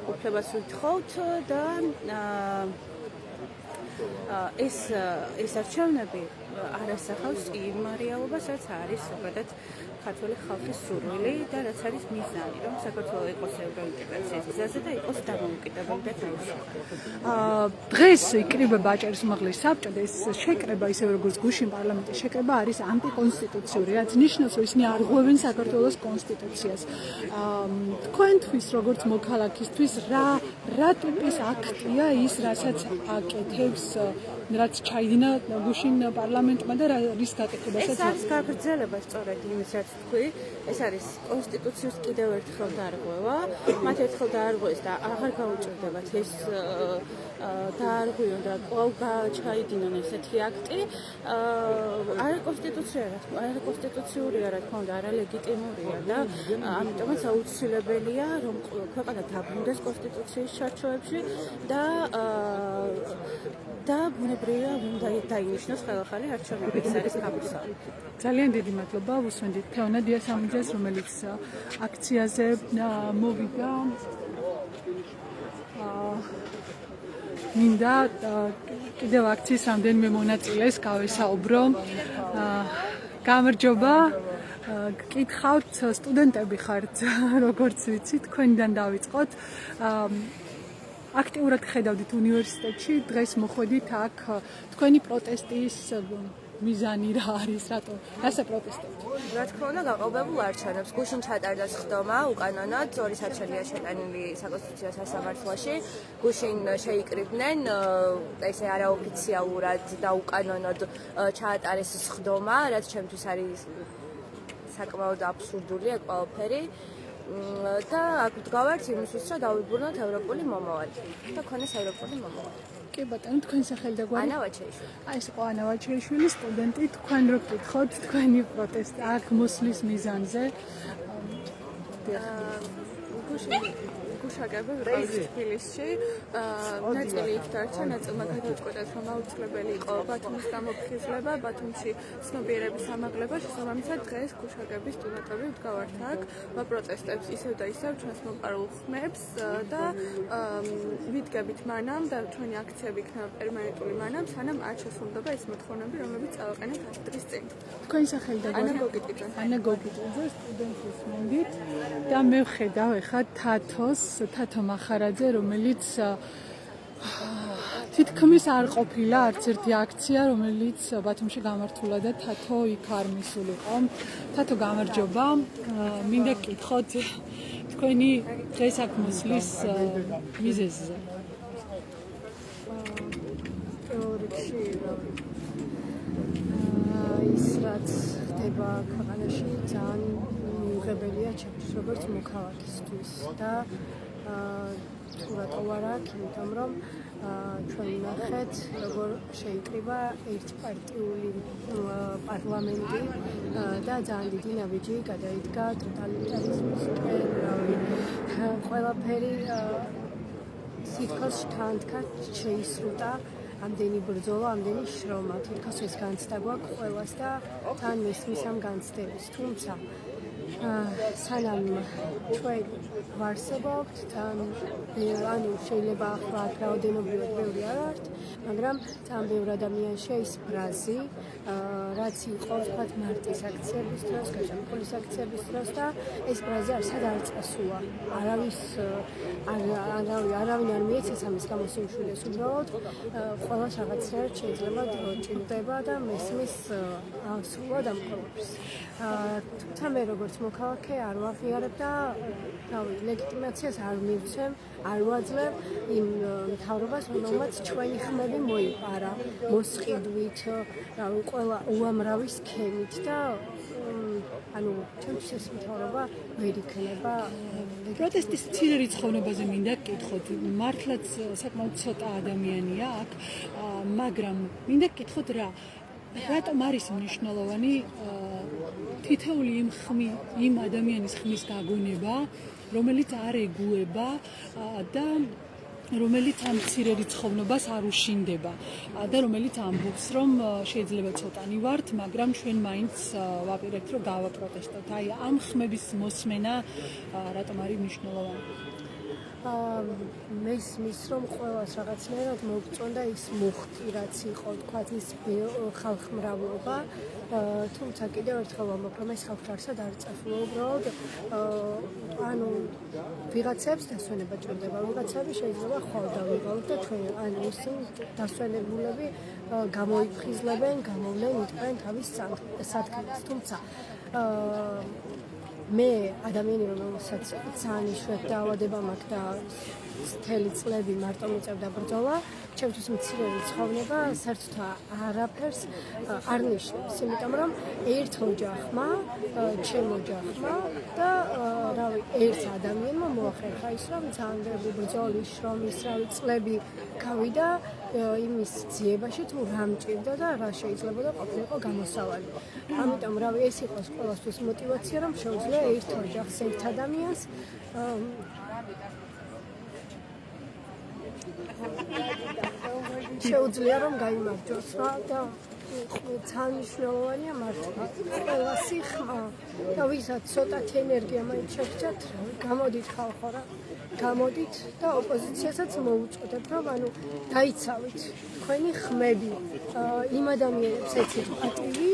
უფლებას ვითხოვთ და ეს არჩევნები არ ასახავს იმ რეალობას, რაც არის ზოგადად ქართული ხალხის სურვილი და რაც არის მიზანი, რომ საქართველო იყოს ევროინტეგრაციის გზაზე და იყოს დამოუკიდებელი და თავისუფალი. დღეს იკრიბება აჭარის უმაღლესი საბჭო და ეს შეკრება, ისევე როგორც გუშინ პარლამენტის შეკრება, არის ანტიკონსტიტუციური, რაც ნიშნავს, რომ ისინი არღვევენ საქართველოს კონსტიტუციას. თქვენთვის, როგორც მოქალაქისთვის, რა ტიპის აქტია ის, რასაც აკეთებს, რაც ჩაიდინა გუშინ პარლამენტმა და რის გაკეთებასაც? ეს არის გაგრძელება სწორედ იმის, რაც თქვი, ეს არის კონსტიტუციის კიდევ ერთხელ დარღვევა, მათ ერთხელ დაარღვეს და აღარ გაუჭირდებათ ეს დაარღვიონ და კვლავ ჩაიდინონ ესეთი აქტი. არაკონსტიტუციურია, რა თქმა უნდა, არალეგიტიმურია და ამიტომაც აუცილებელია, რომ ქვეყანა დაბრუნდეს კონსტიტუციის ჩარჩოებში და ბუნებრივია უნდა დაინიშნოს ხელახალი არჩევნები. ეს არის გამოსავალი. ძალიან დიდი მადლობა. ვუსმენდით თეონა დიასამიძეს, რომელიც აქციაზე მოვიდა. მინდა კიდევ აქციის რამდენიმე მონაწილეს გავესაუბრო. გამარჯობა. გკითხავთ სტუდენტები ხართ, როგორც ვიცი, თქვენიდან დავიწყოთ. აქტიურად ხედავდით უნივერსიტეტში, დღეს მოხვედით აქ თქვენი პროტესტის მიზანი რა არის, რატო პროტესტებთ? რა თქმა უნდა, გაყალბებულ არჩევნებს გუშინ ჩატარდა სხდომა უკანონოდ, ორი არჩევნია შეტანილი საკონსტიტუციო სასამართლოში. გუშინ შეიკრიბნენ ესე არაოფიციალურად და უკანონოდ ჩაატარეს სხდომა, რაც ჩემთვის არის საკმაოდ აბსურდული ეს ყველაფერი. და აქ ვდგავართ იმისთვის, რომ დავიბრუნოთ ევროპული მომავალი და ქონდეს ევროპული მომავალი. კი ბატონო, თქვენ სახელი და გვარი? ანა ვაჩეიშვილი. ეს იყო ანა ვაჩეიშვილი, სტუდენტი. თქვენ რო გკითხოთ თქვენი პროტესტი აქ მოსვლის მიზანზე. გუშაგები ვიყავით თბილისში, ნაწილი იქ დარჩა, ნაწილმა გადაწყვეტეს, რომ აუცილებელი იყო ბათუმის გამოფხიზლება, ბათუმში ცნობიერების ამაღლება, შესაბამისად დღეს გუშაგების სტუდენტები ვდგავართ აქ, ვაპროტესტებს ისევ და ისევ ჩვენს მომყარულ ხმებს და ვიდგებით მანამ და ჩვენი აქციები იქნება პერმანენტული მანამ, სანამ არ შესრულდება ეს მოთხოვნები, რომლებიც წავაყენეთ 10 დღის წინ. თქვენი სახელი და გვარი? ანა გოგიტიძე. ანა გოგიტიძე, სტუდენტის მენდით და მე ვხედავ ეხლა თათო მახარაძე, რომელიც თითქმის არ ყოფილა არც ერთი აქცია, რომელიც ბათუმში გამართულა და თათო იქ არ მისულიყო. თათო გამარჯობა. მინდა გკითხოთ თქვენი დღეს აქ მოსვლის მიზეზზე. თეორიაში ის რაც ხდება ქვეყანაში ძალიან მიუღებელია ჩემთვის როგორც მოქალაქისთვის და თუ რატო არ აქ, იმიტომ რომ ჩვენ ვნახეთ როგორ შეიკრიბა ერთპარტიული პარლამენტი და ძალიან დიდი ნაბიჯი გადაიდგა ტოტალიტარიზმისკენ, ყველაფერი თითქოს შთანთქად შეისრულა ამდენი ბრძოლა, ამდენი შრომა, თითქოს ეს განცდა გვაქვს ყველას და თან მისმის ამ განცდების. თუმცა სანამ ჩვენ ვარსებობთ, ანუ შეიძლება ახლა აქ რაოდენობრივად ბევრი არ ვართ, მაგრამ ძალიან ბევრ ადამიანში ეს ბრაზი, რაც იყო თქვათ მარტის აქციების დროს, გაჭამყულის აქციების დროს და ეს ბრაზი არსად არ წასულა. არავინ არ მიეცეს ამის გამოსიმშვიდეს, უბრალოდ ყველას რაღაცნაირად შეიძლება ჭირდება და მესმის სრულად ამ ყველაფერს. თუმცა მე როგორც მოქალაქე არ ვაღიარებ და ლეგიტიმაციას არ მივცემ, არ ვაძლევ იმ მთავრობას, რომელმაც ჩვენი ხმები მოიპარა მოსყიდვით, ყველა უამრავი სქემით და ანუ ჩემთვის ეს მთავრობა ვერ იქნება. პროტესტის მცირე რიცხოვნობაზე მინდა გკითხოთ. მართლაც საკმაოდ ცოტა ადამიანია აქ, მაგრამ მინდა გკითხოთ რატომ არის მნიშვნელოვანი თითოეული იმ ადამიანის ხმის გაგონება, რომელიც არ ეგუება და რომელიც ამ მცირე რიცხოვნობას არ უშინდება და რომელიც ამბობს, რომ შეიძლება ცოტანი ვართ, მაგრამ ჩვენ მაინც ვაპირებთ, რომ გავაპროტესტოთ. აი, ამ ხმების მოსმენა რატომ არის მნიშვნელოვანი? მესმის რომ ყველას რაღაცნაირად მოგწონდა ის მუხტი, რაც იყო, თქვათ ის ხალხმრავლობა, თუმცა კიდევ ერთხელ ვამბობ, რომ ეს ხალხი არსად არ წასულა უბრალოდ, ანუ ვიღაცებს დასვენება ჭირდება, ვიღაცები შეიძლება ხვალ დავიღალოთ და ჩვენ ანუ ისინი დასვენებულები გამოიფხიზლებენ, გამოვლენ, იტყვენ თავის სათქმელს, თუმცა მე ადამიანი რომელსაც ძალიან იშვიათი დაავადება მაქვს და მთელი წლები მარტო მიწევდა ბრძოლა, ჩემთვის მცირე რიცხოვნება საერთოდ არაფერს არ ნიშნავს, იმიტომ რომ ერთ ოჯახმა, ჩემ ოჯახმა და ერთ ადამიანმა მოახერხა ის, რომ ძალიან ბევრი ბრძოლის, შრომის, წლები გავიდა იმის ძიებაში, თუ რა მჭირდა და რა შეიძლება ყოფილიყო გამოსავალი. ამიტომ ეს იყოს ყველასთვის мотиваცია, რომ შეუძლია ერთ ოჯახს, ერთ ადამიანს შეუძლია რომ გაიმარჯვოს და ძალიან მნიშვნელოვანია მართლა ყველა სიხმა და ვისაც ცოტა ენერგია მაინც შეგჭათ, გამოდით ხალხო რა. გამოდით და ოპოზიციასაც მოუწოდებ, რომ ანუ დაიცავით თქვენი ხმები, იმ ადამიანებს ეცით პატივი,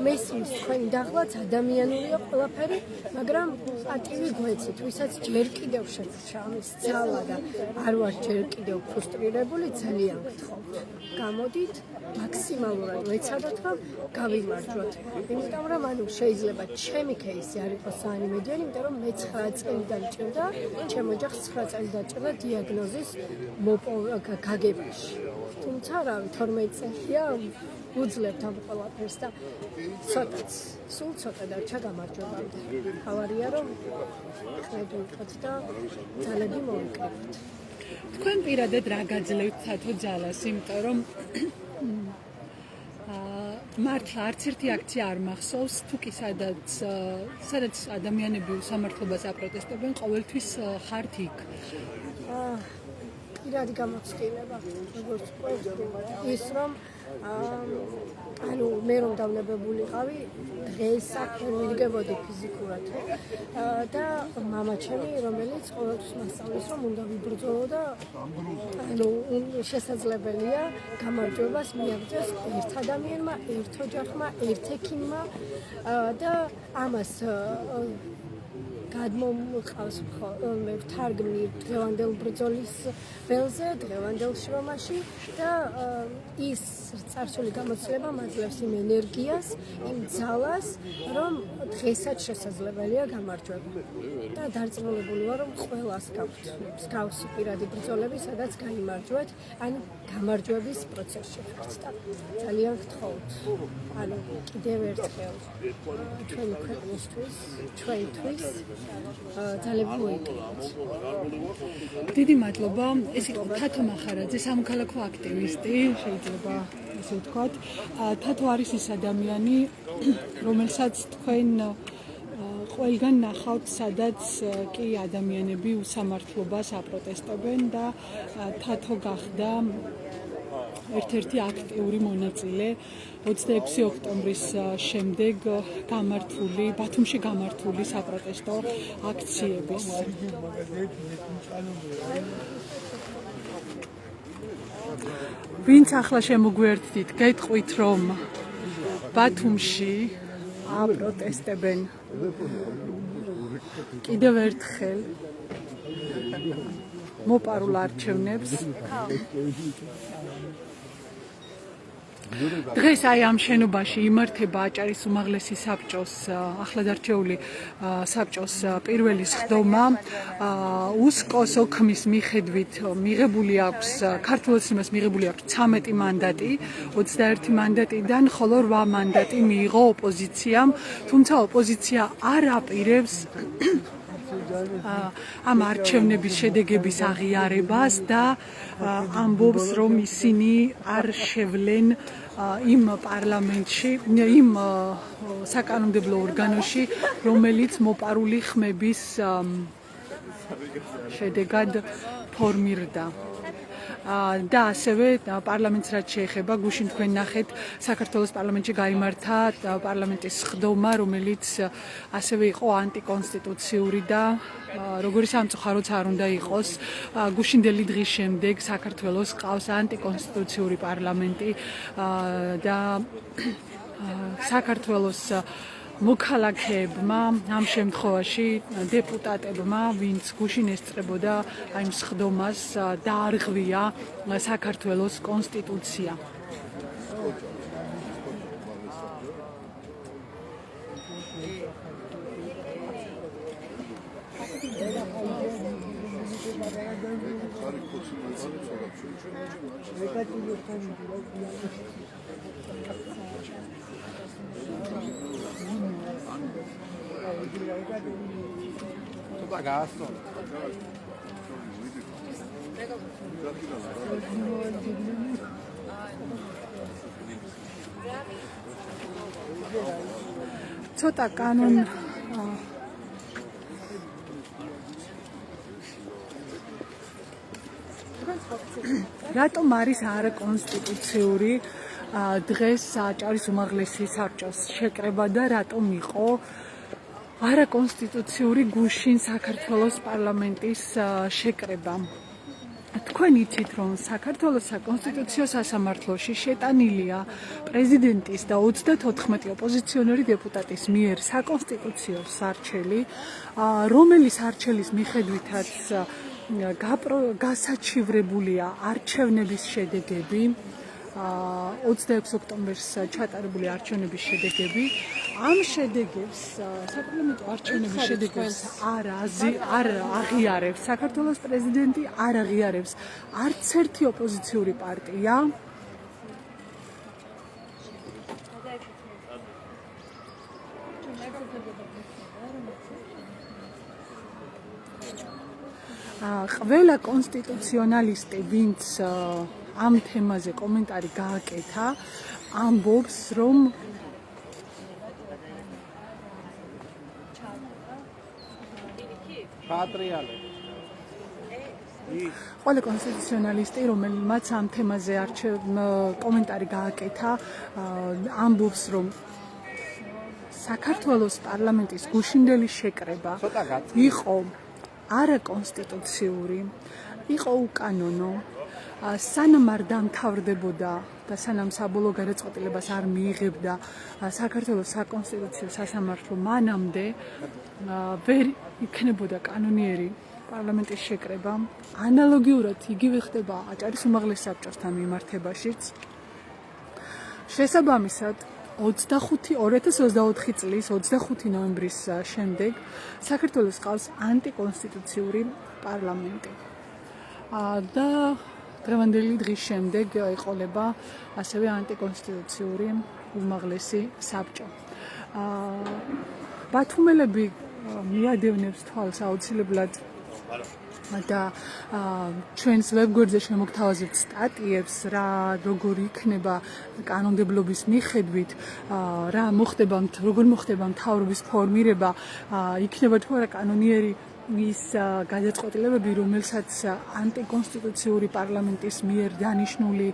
მესმის თქვენი დაღლაც ადამიანურია ყველაფერი, მაგრამ პატივი გვეცით, ვისაც ჯერ კიდევ შემორჩა ამის ძალა და არ ვარ ჯერ კიდევ ფრუსტრირებული, ძალიან გთხოვთ. გამოდით, მაქსიმალურად ვეცადოთ, რომ გავიმარჯვოთ. იმიტომ რომ ანუ შეიძლება ჩემი кейსი არ იყოს საანიმედიანი, იმიტომ რომ მე 9 წელიდან ჭირდა, ჩემ ოჯახს 9 წელი დაჭირდა დიაგნოზის გაგებაში. თუმცა რავი 12 წელია უძლებთ ამ ყველაფერს და ცოტაც, სულ ცოტა დარჩა გამარჯვებამდე. თავარია რომ ხედავთ და ძალები მოვიკრიბოთ. თქვენ პირადად რა გაძლევთ თათო ძალას, იმიტომ რომ მართლა არც ერთი აქცია არ მახსოვს, თუ კი სადაც ადამიანები სამართლობას აპროტესტებენ, ყოველთვის ხართ იქ. პირადი გამოცდილება, როგორც ის რომ ანუ მე რომ დავნებებულიყავი, დღეს აქ ვიდგებოდი ფიზიკურად და მამა ჩემი, რომელიც ყოველთვის მასწავლის, რომ უნდა ვიბრძოლო და ანუ შესაძლებელია გამარჯვებას მიაღწიოს ერთ ადამიანმა, ერთ ოჯახმა, ერთ ექიმმა და ამას გადმომყავს მე ვთარგმნი დღევანდელ ბრძოლის ველზე, დღევანდელ შრომაში და ის წარსული გამოცდილება მაძლევს იმ ენერგიას, იმ ძალას, რომ დღესაც შესაძლებელია გამარჯვება. და დარწმუნებული ვარ, რომ ყველას გაქვთ მსგავსი პირადი ბრძოლები, სადაც გაიმარჯვეთ, ანუ გამარჯვების პროცესში ხართ და ძალიან გთხოვთ. ანუ კიდევ ერთხელ ჩვენი ქვეყნისთვის, ჩვენთვის ძალები მოიკრიბოთ. დიდი მადლობა. ეს იყო თათო მახარაძე, სამოქალაქო აქტივისტი, შეიძლება ესე ვთქვათ. თათო არის ის ადამიანი, რომელსაც თქვენ ყველგან ნახავთ, სადაც კი ადამიანები უსამართლობას აპროტესტებენ და თათო გახდა ერთ-ერთი აქტიური მონაწილე 26 ოქტომბრის შემდეგ ბათუმში გამართული საპროტესტო აქციების. ვინც ახლა შემოგვიერთდით, გეტყვით, რომ ბათუმში აპროტესტებენ კიდევ ერთხელ მოპარულ არჩევნებს. დღეს აი ამ შენობაში იმართება აჭარის უმაღლესი საბჭოს ახლადარჩეული საბჭოს პირველი სხდომა. უსკოს ოქმის მიხედვით მიღებული აქვს ქართულ ოცნებას მიღებული აქვს 13 მანდატი, 21 მანდატიდან, ხოლო 8 მანდატი მიიღო ოპოზიციამ, თუმცა ოპოზიცია არ აპირებს ამ არჩევნების შედეგების აღიარებას და ამბობს, რომ ისინი არ შევლენ იმ პარლამენტში, იმ საკანონმდებლო ორგანოში, რომელიც მოპარული ხმების შედეგად ფორმირდა. და ასევე პარლამენტს რაც შეეხება, გუშინ თქვენ ნახეთ, საქართველოს პარლამენტში გაიმართა პარლამენტის სხდომა, რომელიც ასევე იყო ანტიკონსტიტუციური და როგორი სამწუხაროც არ უნდა იყოს, გუშინდელი დღის შემდეგ საქართველოს ყავს ანტიკონსტიტუციური პარლამენტი და საქართველოს მოქალაქეებმა, ამ შემთხვევაში დეპუტატებმა, ვინც გუშინ ესწრებოდა აი ამ სხდომას, დაარღვია საქართველოს კონსტიტუცია. ცოტა კანონ რატომ არის არაკონსტიტუციური დღეს აჭარის უმაღლესი საბჭოს შეკრება და რატომ იყო არაკონსტიტუციური გუშინ საქართველოს პარლამენტის შეკრება. თქვენ იცით, რომ საქართველოს საკონსტიტუციო სასამართლოში შეტანილია პრეზიდენტის და 34 ოპოზიციონერი დეპუტატის მიერ საკონსტიტუციო სარჩელი, რომელიც არჩელის მიხედვითაც გასაჩივრებულია არჩევნების შედეგები, 26 ოქტომბერს ჩატარებული არჩევნების შედეგები. ამ შედეგებს, საპარლამენტო არჩევნების შედეგებს არ აღიარებს საქართველოს პრეზიდენტი, არ აღიარებს არც ერთი ოპოზიციური პარტია. ყველა კონსტიტუციონალისტი, ვინც ამ თემაზე კომენტარი გააკეთა, ამბობს, რომ ყველა კონსტიტუციონალისტი, რომელმაც ამ თემაზე კომენტარი გააკეთა, ამბობს, რომ საქართველოს პარლამენტის გუშინდელი შეკრება იყო არაკონსტიტუციური, იყო უკანონო, სანამ არ დამთავრდებოდა და სანამ საბოლოო გადაწყვეტილებას არ მიიღებდა საქართველოს საკონსტიტუციო სასამართლო, მანამდე ვერ იქნებოდა კანონიერი პარლამენტის შეკრება. ანალოგიურად იგივე ხდება აჭარის უმაღლეს საბჭოსთან მიმართებაშიც. შესაბამისად 2024 წლის 25 ნოემბრის შემდეგ საქართველოს ყავს ანტიკონსტიტუციური პარლამენტი. და დღევანდელი დღის შემდეგ ეყოლება ასევე ანტიკონსტიტუციური უმაღლესი საბჭო. ბათუმელები მიადევნებს თვალს აუცილებლად და ჩვენს ვებგვერდზე შემოგთავაზებთ სტატიებს, როგორ იქნება კანონმდებლობის მიხედვით, როგორ მოხდება მთავრობის ფორმირება, იქნება თუ არა კანონიერი ის გადაწყვეტილებები, რომელსაც ანტიკონსტიტუციური პარლამენტის მიერ დანიშნული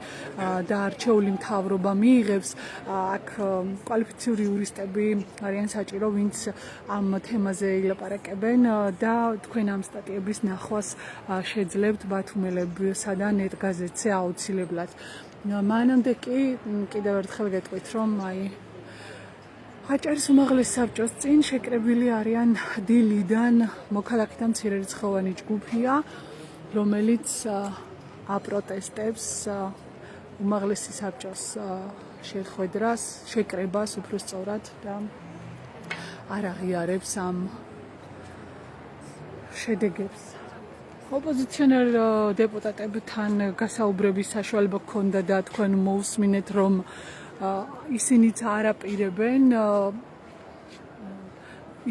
და არჩეული მთავრობა მიიღებს. აქ კვალიფიციური იურისტები არიან საჭირო, ვინც ამ თემაზე ილაპარაკებენ და თქვენ ამ სტატიების ნახვას შეძლებთ ბათუმელებსა და ნეტგაზეთზე აუცილებლად. მანამდე კი კიდევ ერთხელ გეტყვით, რომ აჭარის უმაღლეს საბჭოს წინ შეკრებილი არიან დილიდან მოქალაქეთა მცირერიცხოვანი ჯგუფია, რომელიც აპროტესტებს უმაღლესი საბჭოს შეხვედრას, შეკრებას უფრო სწორად და არ აღიარებს ამ შედეგებს. ოპოზიციონერ დეპუტატებთან გასაუბრების საშუალება ჰქონდა და თქვენ მოусმინეთ, რომ ისინიც არ აპირებენ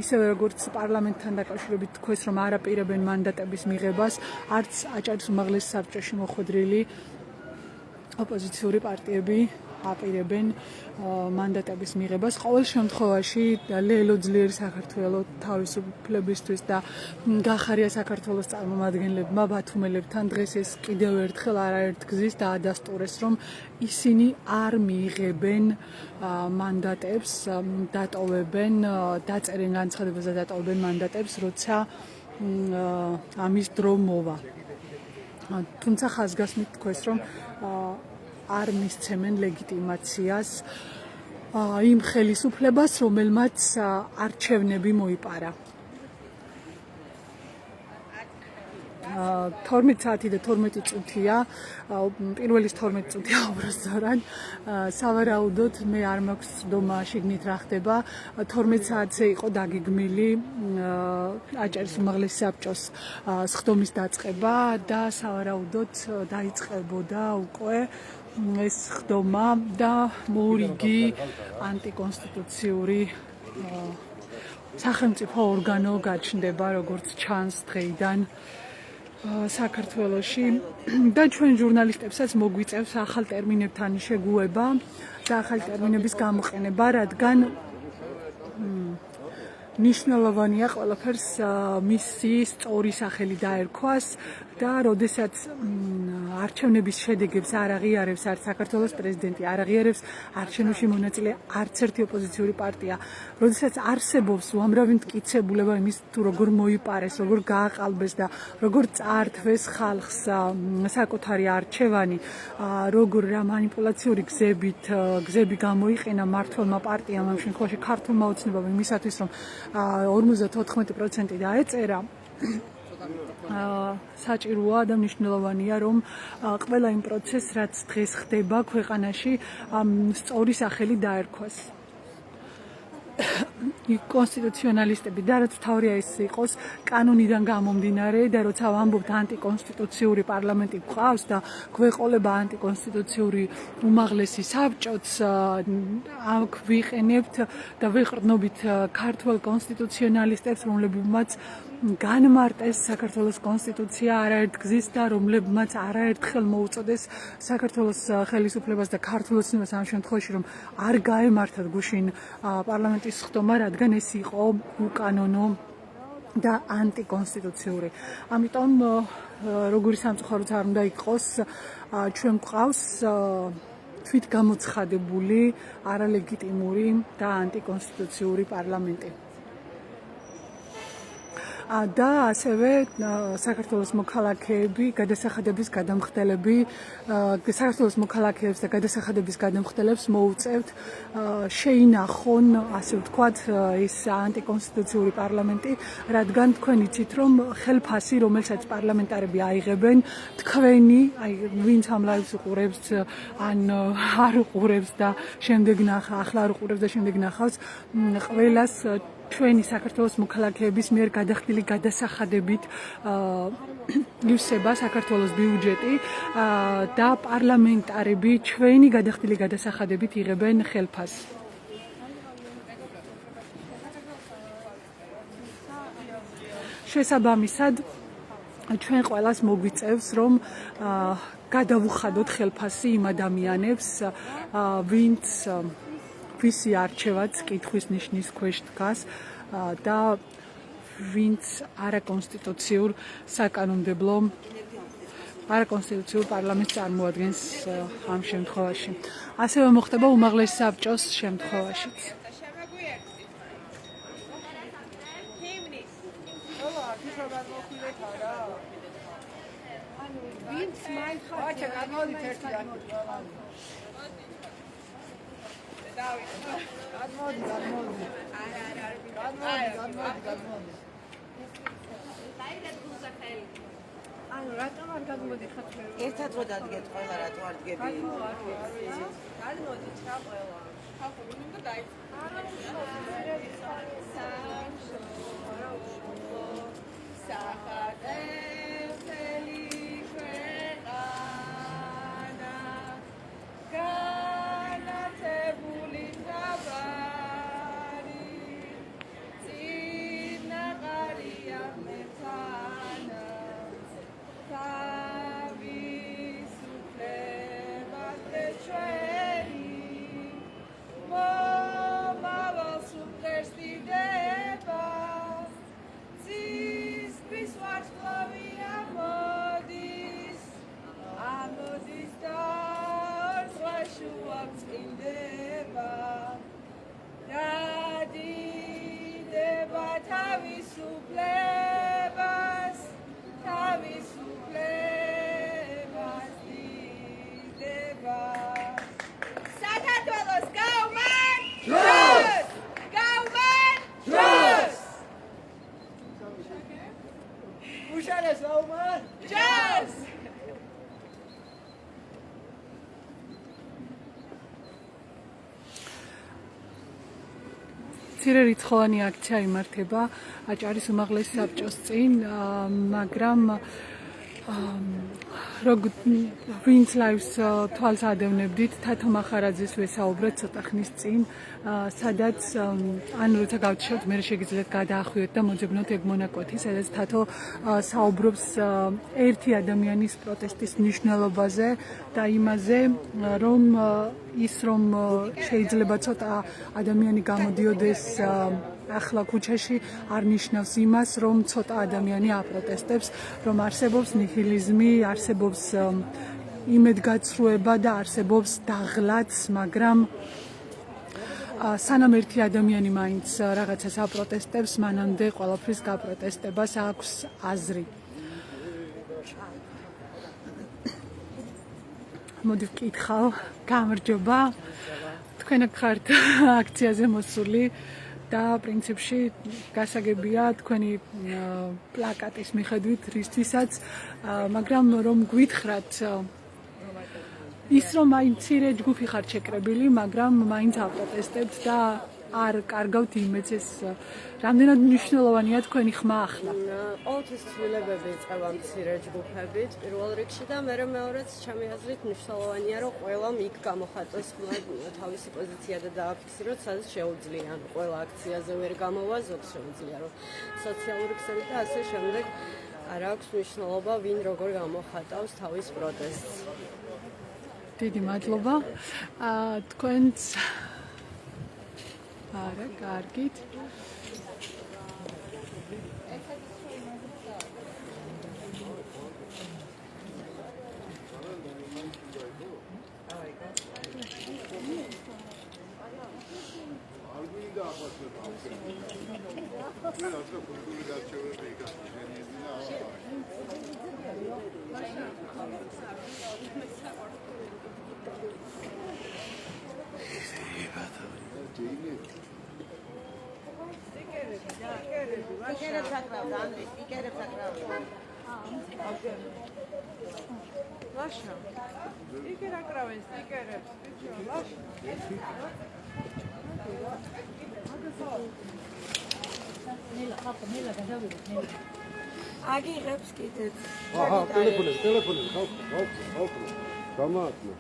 ისევე როგორც პარლამენტთან დაკავშირებით თქვეს, რომ არ აპირებენ მანდატების მიღებას, არც აჭარის უმაღლეს საბჭოში მოხვედრილი ოპოზიციური პარტიები აპირებენ მანდატების მიღებას. ყოველ შემთხვევაში ლელო ძლიერი საქართველო თავისუფლებისთვის და გახარია საქართველოს წარმომადგენლებმა ბათუმელებთან დღეს ეს კიდევ ერთხელ არაერთგზის დაადასტურეს, რომ ისინი არ მიიღებენ მანდატებს, დატოვებენ, დაწერენ განცხადებას და დატოვებენ მანდატებს, როცა ამის დრო მოვა. თუმცა ხაზგასმით თქვეს, რომ არ მისცემენ ლეგიტიმაციას იმ ხელისუფლებას, რომელმაც არჩევნები მოიპარა. 12 საათი და 12 წუთია, პირველი 12 წუთია უბრალოდ, სავარაუდოდ მე არ მაქვს ცდომა შიგნით რა ხდება. 12 საათზე იყო დაგეგმილი აჭარის უმაღლეს საბჭოს სხდომის დაწყება და სავარაუდოდ დაიწყებოდა უკვე ეს სხდომა და მოურიგი ანტიკონსტიტუციური სახელმწიფო ორგანო გაჩნდება, როგორც ჩანს დღეიდან საქართველოში და ჩვენ ჟურნალისტებსაც მოგვიწევს ახალ ტერმინებთან შეგუება და ახალ ტერმინების გამოყენება, რადგან ნიშნულოვანია ყველაფერს მისი სწორი სახელი დაერქვას და როდესაც არჩევნების შედეგებს არ აღიარებს არც საქართველოს პრეზიდენტი, არ აღიარებს არჩევნებში მონაწილე არც ერთი ოპოზიციური პარტია. როდესაც არსებობს უამრავი მტკიცებულება იმის თუ როგორ მოიპარეს, როგორ გააყალბეს და როგორ წაართვეს ხალხს საკუთარი არჩევანი, როგორ რა манипуляციური გზები გამოიყენა მმართველმა პარტიამ, ამ შემთხვევაში ქართულმა ოცნებამ იმისათვის, რომ 54% დაეწერა. საჭიროა და მნიშვნელოვანია, რომ ყველა იმ პროცესს, რაც დღეს ხდება ქვეყანაში, სწორი სახელი დაერქვას. კონსტიტუციონალისტები და რაც თავია ის იყოს კანონიდან გამომდინარე და როცა ვამბობთ ანტიკონსტიტუციური პარლამენტი გვყავს და გვეყოლება ანტიკონსტიტუციური უმაღლესი საბჭოც აქ ვიყენებთ და ვეყრდნობით ქართველ კონსტიტუციონალისტებს, რომლებმაც განმარტეს საქართველოს კონსტიტუცია არაერთ გზის და რომლებმაც არაერთხელ მოუწოდეს საქართველოს ხელისუფლებას და ქართულ ოცნებას ამ შემთხვევაში, რომ არ გაემართათ გუშინ პარლამენტის ხდომა, რადგან ეს იყო უკანონო და ანტიკონსტიტუციური. ამიტომ როგორი სამწუხაროც არ უნდა იყოს, ჩვენ გვყავს თვითგამოცხადებული, არალეგიტიმური და ანტიკონსტიტუციური პარლამენტი. და ასევე საქართველოს მოქალაქეები, გადასახადების გადამხდელები, საქართველოს მოქალაქეებს და გადასახადების გადამხდელებს მოუწევთ შეინახონ, ასე ვთქვათ, ეს ანტიკონსტიტუციური პარლამენტი, რადგან თქვენ იცით, რომ ხელფასი, რომელსაც პარლამენტარები აიღებენ, თქვენი, ვინც ამ ლაივს უყურებს, ან არ უყურებს და შემდეგ ახლა არ უყურებს და შემდეგ ნახავს, ყველას ჩვენი საქართველოს მოქალაქეების მიერ გადახდილი გადასახადებით ივსება საქართველოს ბიუჯეტი და პარლამენტარები ჩვენი გადახდილი გადასახადებით იღებენ ხელფასს. შესაბამისად, ჩვენ ყველას მოგვიწევს, რომ გადავუხადოთ ხელფასი იმ ადამიანებს, ვისი არჩევაც კითხვის ნიშნის ქვეშ დგას და ვინც არაკონსტიტუციურ საკანონმდებლო არაკონსტიტუციურ პარლამენტს წარმოადგენს ამ შემთხვევაში. ასევე მოხდება უმაღლეს საბჭოს შემთხვევაშიც. ვინც მაინხარდა ანუ რატომ არ გადმოდიხარ თქვენ? ერთად რო დადგეთ ყველა რატო არ დგები? გადმოდით რა ყველა. ხალხური უნდა მცირე რიცხოვანი აქცია იმართება აჭარის უმაღლეს საბჭოს წინ, მაგრამ ვინც ლაივს თვალს ადევნებდით, თათო მახარაძეს ვესაუბრეთ ცოტა ხნის წინ, სადაც ან როცა გავჩერდ, მე შეგიძლიათ გადაახვიოთ და მოძებნოთ ეგ მონაკვეთი, სადაც თათო საუბრობს ერთი ადამიანის პროტესტის მნიშვნელობაზე და იმაზე, რომ შეიძლება ცოტა ადამიანი გამოდიოდეს ახლა ქუჩაში არ ნიშნავს იმას, რომ ცოტა ადამიანი აპროტესტებს, რომ არსებობს ნიჰილიზმი, არსებობს იმედგაცრუება და არსებობს დაღლაც, მაგრამ სანამ ერთი ადამიანი მაინც რაღაცას აპროტესტებს, მანამდე ყველაფრის გაპროტესტებას აქვს აზრი. მოდი ვკითხავ, გამარჯობა. თქვენ ხართ აქციაზე მოსული და პრინციპში გასაგებია თქვენი პლაკატის მიხედვით რისთვისაც, მაგრამ რომ გვითხრათ ის რომ აი მცირე ჯგუფი ხართ შეკრებილი, მაგრამ მაინც აპროტესტებთ და არ კარგავთ იმედს, ეს რამდენად მნიშვნელოვანია თქვენი ხმა ახლა? ყოველთვის ცვლილებები იწყება მცირე ჯგუფებით პირველ რიგში და მე მეორეც ჩემი აზრით მნიშვნელოვანია, რომ ყველამ იქ გამოხატოს ხმა თავისი პოზიცია და დააფიქსიროს, სადაც შეუძლია. ყველა აქციაზე ვერ გამოვა, ზოგს შეუძლია, რომ სოციალური ქსელი და ასე შემდეგ არ აქვს მნიშვნელობა, ვინ როგორ გამოხატავს თავის პროტესტს. დიდი მადლობა. თქვენც არა, კარგით. აგიღებს კიდეც. ტელეფონები, ხალხო. გამაათნა.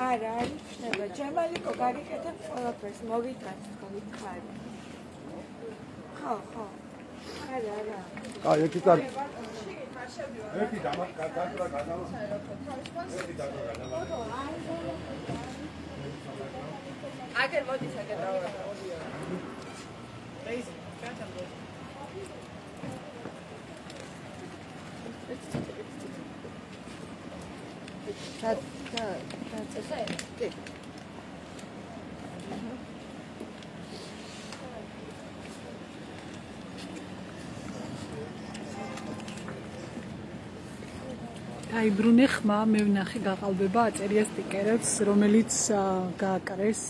არა, არ იქნება. ჯემალიკო გარიკეთებ ყველაფერს, მოვიტანთ, მოვითხარი. ხო. არა. აი, ერთი კარ. ერთი დამაკარდა გადავა. აგერ მოდი საკეთებია. დაიბრუნე ხმა, მე ვნახე გაყალბება აწერია სტიკერებს, რომელიც გააკრეს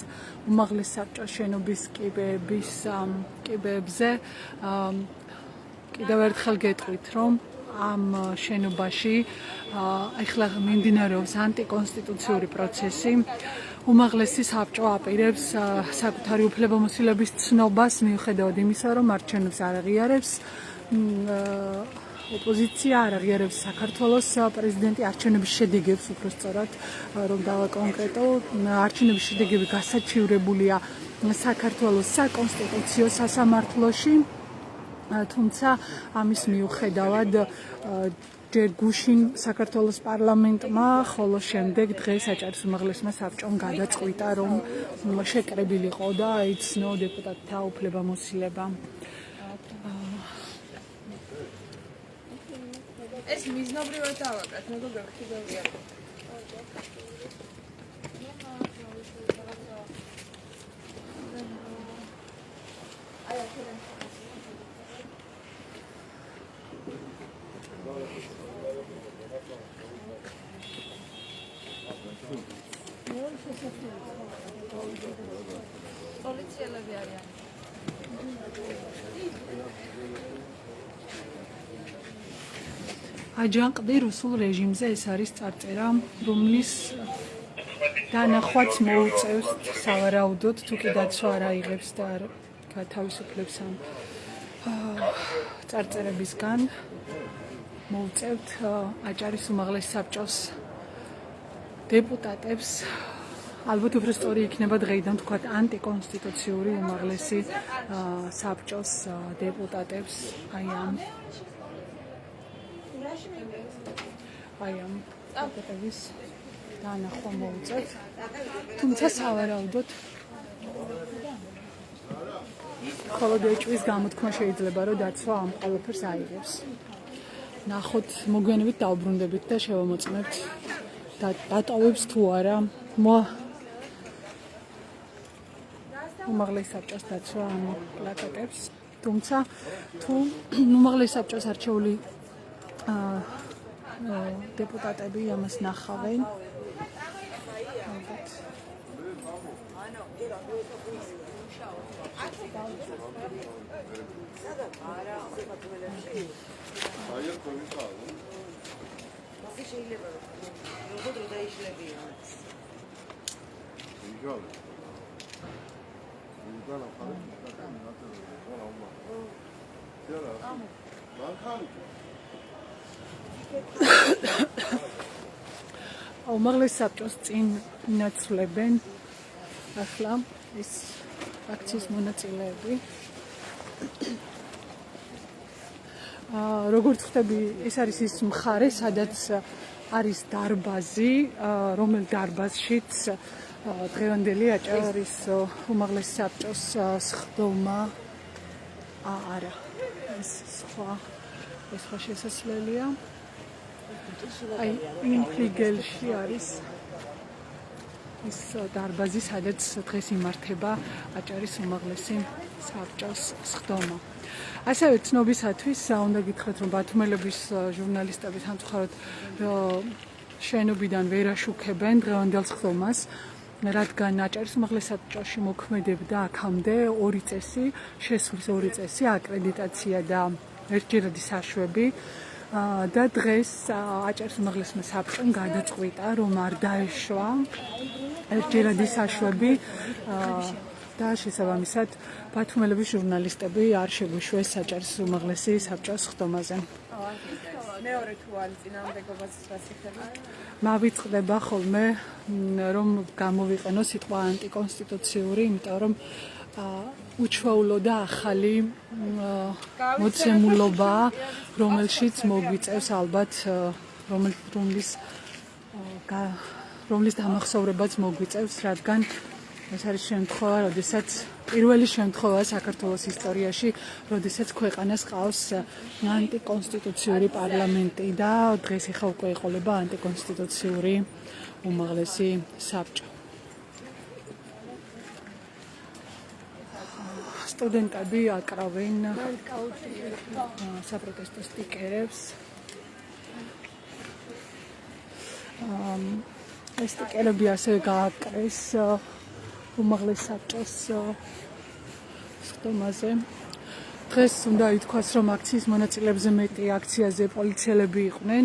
უმაღლეს საბჭოს შენობის კიბეებზე. კიდევ ერთხელ გეტყვით, რომ ამ შენობაში ახლა მიმდინარეობს ანტიკონსტიტუციური პროცესი. უმაღლესი საბჭო აპირებს საკუთარი უფლებამოსილების ცნობას მიუხედავად იმისა, რომ არჩევნებს არ აღიარებს. ოპოზიცია არ აღიარებს საქართველოს პრეზიდენტი არჩევნების შედეგებს, უბრალოდ რომ დავაკონკრეტო, არჩევნების შედეგები გასაჩივრებულია საქართველოს საკონსტიტუციო სასამართლოში, თუმცა ამის მიუხედავად ჯერ გუშინ საქართველოს პარლამენტმა, ხოლო შემდეგ დღეს აჭარის უმაღლესმა საბჭომ გადაწყვიტა, რომ შეკრებილიყო და იცნო დეპუტატთა უფლებამოსილება. ეს მიზნობრივად დავაკრათ, მეგობრებო, კიდევია. პოლიციელები არიან. აჯანყდი რუსულ რეჟიმზე ეს არის წარწერა, რომლის დანახვაც მოუწევს სავარაუდოდ, თუ კი დაცვა არ აიღებს და არ გათავისუფლებს ამ წარწერებისგან, მოუწევთ აჭარის უმაღლეს საბჭოს დეპუტატებს, ალბათ უფრო სწორი იქნება დღეიდან თქვათ ანტიკონსტიტუციური უმაღლესი საბჭოს დეპუტატებს აი ამ დეპუტატების დანახვა მოუწევთ, თუმცა სავარაუდოდ მხოლოდ ეჭვის გამოთქმა შეიძლება, რომ დაცვა ამ ყველაფერს აიღებს. ნახოთ მოგვიანებით დაუბრუნდებით და შევამოწმებთ დატოვებს თუ არა უმაღლეს საბჭოს დაცვა ამ პლაკატებს. თუმცა თუ უმაღლეს საბჭოს არჩეული დეპუტატები ამას ნახავენ, უმაღლეს საბჭოს წინ ინაცვლებენ ახლა ეს აქციის მონაწილეები. როგორც ხვდები, ეს არის ის მხარე, სადაც არის დარბაზი, რომელ დარბაზშიც დღევანდელი აჭარის უმაღლეს საბჭოს სხდომა არა. ეს სხვა შესასვლელია. აი, იმ ფლიგელში არის ის დარბაზი, სადაც დღეს იმართება აჭარის უმაღლესი საბჭოს სხდომა. ასევე ცნობისათვის უნდა გითხრათ, რომ ბათუმელების ჟურნალისტები სამწუხაროდ შენობიდან ვერ აშუქებენ დღევანდელ სხდომას, რადგან აჭარის უმაღლეს საბჭოში მოქმედებდა აქამდე 2 წესი, შესვლის 2 წესი, აკრედიტაცია და ერთჯერადი საშვები. და დღეს აჭარის უმაღლესმა საბჭომ გადაწყვიტა, რომ არ დაეშვა ერთჯერადი საშვები და შესაბამისად ბათუმელების ჟურნალისტები არ შეგვიშვეს აჭარის უმაღლესი საბჭოს სხდომაზე. მეორე თუ არის წინააღმდეგობაც რასიხება? მავიწყდება ხოლმე რომ გამოვიყენო სიტყვა ანტიკონსტიტუციური, იმიტომ რომ უჩვეულო და ახალი მოცემულობა, რომელშიც მოგვიწევს ალბათ რომლის დამახსოვრებაც მოგვიწევს, რადგან ეს არის შემთხვევა, როდესაც პირველი შემთხვევა საქართველოს ისტორიაში, როდესაც ქვეყანას ყავს ანტიკონსტიტუციური პარლამენტი და დღეს ახლა უკვე ეყოლება ანტიკონსტიტუციური უმაღლესი საბჭო. სტუდენტები აკრავენ საპროტესტო სტიკერებს. ეს სტიკერები ასევე გააკრეს უმაღლეს საბჭოს სხდომაზე. დღეს უნდა ითქვას, რომ აქციის მონაწილეებზე მეტი აქციაზე პოლიციელები იყვნენ.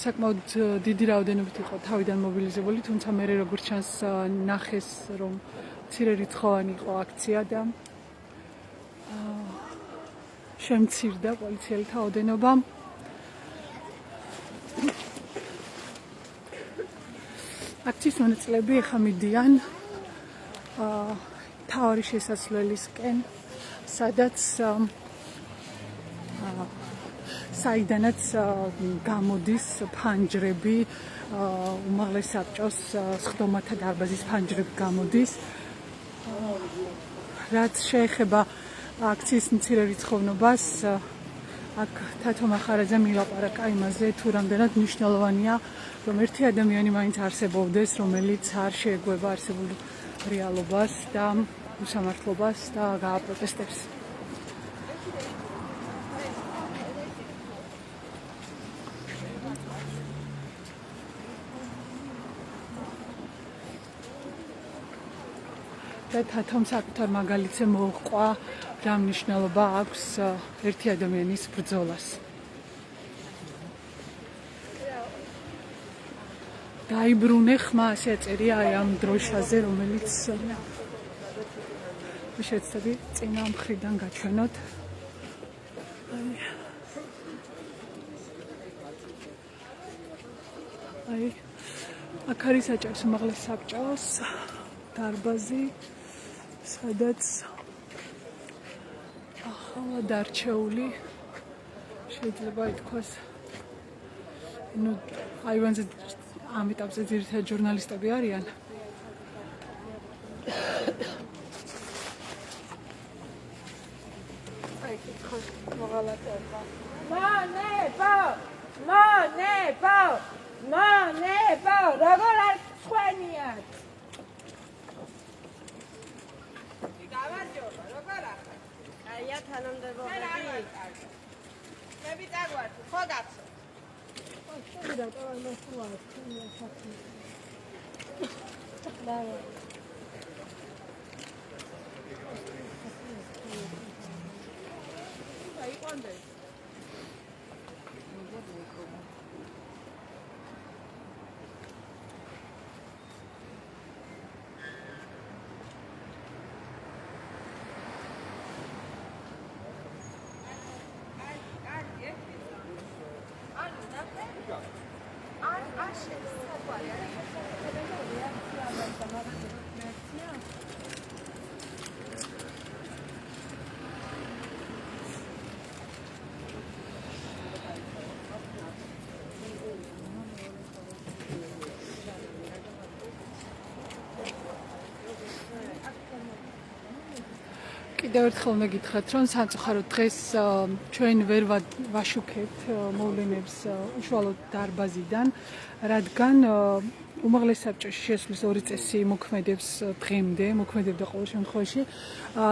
საკმაოდ დიდი რაოდენობით იყო თავიდან მობილიზებული, თუმცა მე როგორც ჩანს ნახეს, რომ მცირერიცხოვანი იყო აქცია და შემცირდა პოლიციელთა ოდენობა. აქციის მონაწილეები ახლა მიდიან მთავარი შესასვლელისკენ, სადაც საიდანაც გამოდის ფანჯრები, უმაღლეს საბჭოს სხდომათა დარბაზის ფანჯრები გამოდის. რაც შეეხება აქციის მცირერიცხოვნობას, აქ თათო მახარაძემ ილაპარაკა იმაზე, თუ რამდენად მნიშვნელოვანია, რომ ერთი ადამიანი მაინც არსებობდეს, რომელიც არ შეეგუება არსებულ რეალობას და უსამართლობას და გააპროტესტებს. და თათომ საკუთარ მაგალითზე მოჰყვა რა მნიშვნელობა აქვს ერთი ადამიანის ბრძოლას. დაიბრუნე ხმა, ასე აწერია ამ დროშაზე, რომელიც შეცდები წინა მხრიდან გაჩვენოთ. აი, აქ არის აჭარის უმაღლეს საბჭოს დარბაზი, სადაც ახალად არჩეული შეიძლება ითქვას, ну, აივანზე ამ ეტაპზე ძირითადად ჟურნალისტები არიან. აი, ხო, მოღალატეობა. მონებო, როგორ არ ხვენიათ? გამარჯობა, როგორ ახლა? აია თანამდებობები. მე ვიტაგვართ, ხო გაცო? და ყველა მოსულა თქვენია საქმე. და აიყვანდეს. კიდევ ერთხელ მეგითხრათ, რომ სამწუხაროდ დღეს ჩვენ ვერ ვაშუქებთ მოვლენებს უშუალოდ დარბაზიდან, რადგან უმაღლეს საბჭოში შესვლის 2 წესი მოქმედებს დღემდე, მოქმედებდა ყოველ შემთხვევაში.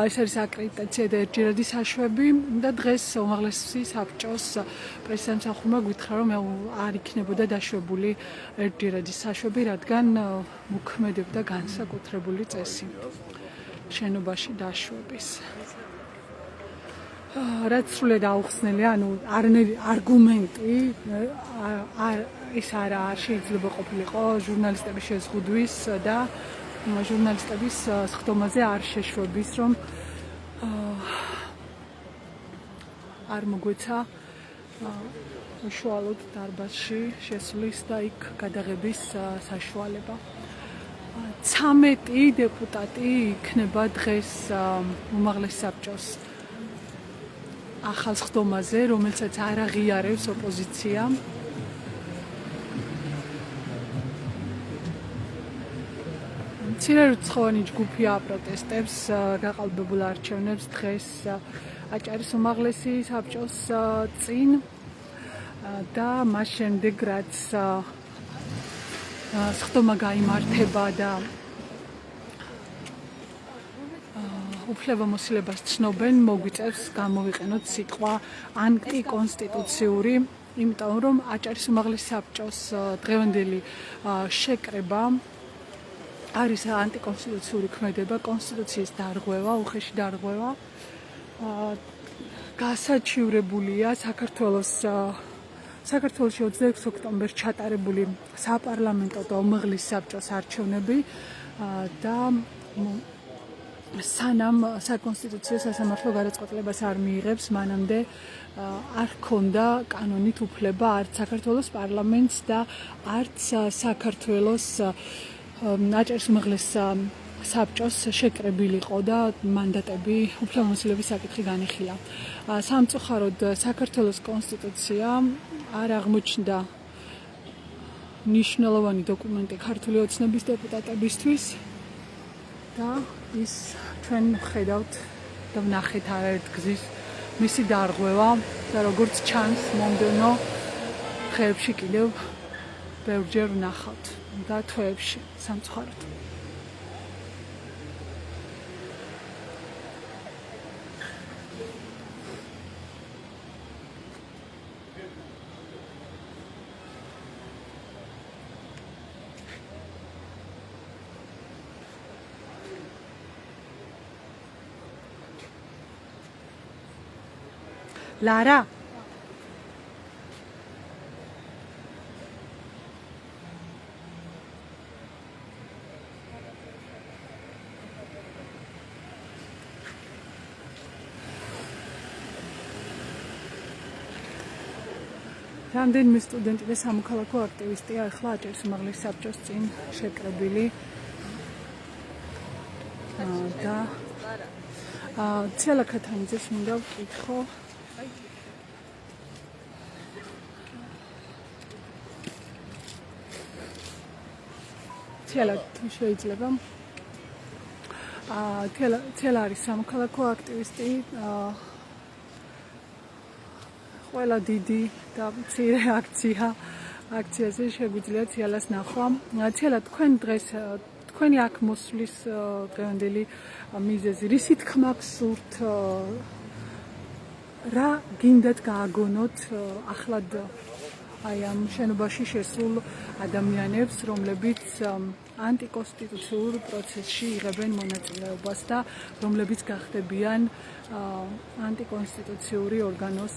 ეს არის აკრედიტაცია და ერთჯერადი საშვები და დღეს უმაღლესი საბჭოს პრესსამსახურმა გითხრა, რომ არ იქნებოდა დაშვებული ერთჯერადი საშვები, რადგან მოქმედებდა განსაკუთრებული წესი შენობაში დაშვების. რაც სრულად აუხსნელია, ანუ არანაირი არგუმენტი ეს არ შეიძლება ყოფილიყო ჟურნალისტების შეზღუდვის და ჟურნალისტების სხდომაზე არ შეშვების, რომ არ მოგვეცა უშუალოდ დარბაზში შესვლის და იქ გადაღების საშუალება. 13 დეპუტატი იქნება დღეს უმაღლეს საბჭოს ახალ სხდომაზე, რომელსაც არ აღიარებს ოპოზიცია. მცირერიცხოვანი ჯგუფი აპროტესტებს გაყალბებულ არჩევნებს დღეს აჭარის უმაღლესი საბჭოს წინ და მას შემდეგ რაც სხდომა გაიმართება და უფლებამოსილებას ცნობენ, მოგვიწევს გამოვიყენოთ სიტყვა ანტიკონსტიტუციური, იმიტომ რომ აჭარის უმაღლესი საბჭოს დღევანდელი შეკრება არის ანტიკონსტიტუციური ქმედება, კონსტიტუციის დარღვევა, უხეში დარღვევა. გასაჩივრებულია საქართველოში 26 ოქტომბერს ჩატარებული საპარლამენტო და უმაღლეს საბჭოს არჩევნები და სანამ საკონსტიტუციო სასამართლო გადაწყვეტილებას არ მიიღებს, მანამდე არ ჰქონდა კანონით უფლება არც საქართველოს პარლამენტს და არც საქართველოს აჭარის უმაღლეს საბჭოს შეკრებილიყო და მანდატები უფლებამოსილების საკითხი განიხილა. სამწუხაროდ საქართველოს კონსტიტუცია არ აღმოჩნდა მნიშვნელოვანი დოკუმენტი ქართული ოცნების დეპუტატებისთვის და ის ჩვენ ვხედავთ და ვნახეთ არაერთ გზის მისი დარღვევა და როგორც ჩანს მომდევნო დღეებში კიდევ ბევრჯერ ვნახავთ და თვეებში სამწუხაროდ. Lara. რამდენიმე სტუდენტი და სამოქალაქო აქტივისტია ახლა აჭარის უმაღლეს საბჭოს წინ შეკრებილი და ციალა ქათამიძეს მინდა ვკითხო ციალა შეიძლება ციალა არის სამოქალაქო აქტივისტი ყველა დიდი და მცირე აქციაზე შეგვიძლია ციალას ნახვა. ციალა თქვენი აქ მოსვლის დღევანდელი მიზეზი, რისი თქმა გსურთ, რა გინდათ გააგონოთ ახლად აი ამ შენობაში შესულ ადამიანებს, რომლებიც ანტიკონსტიტუციურ პროცესში იღებენ მონაწილეობას და რომლებიც გახდებიან ანტიკონსტიტუციური ორგანოს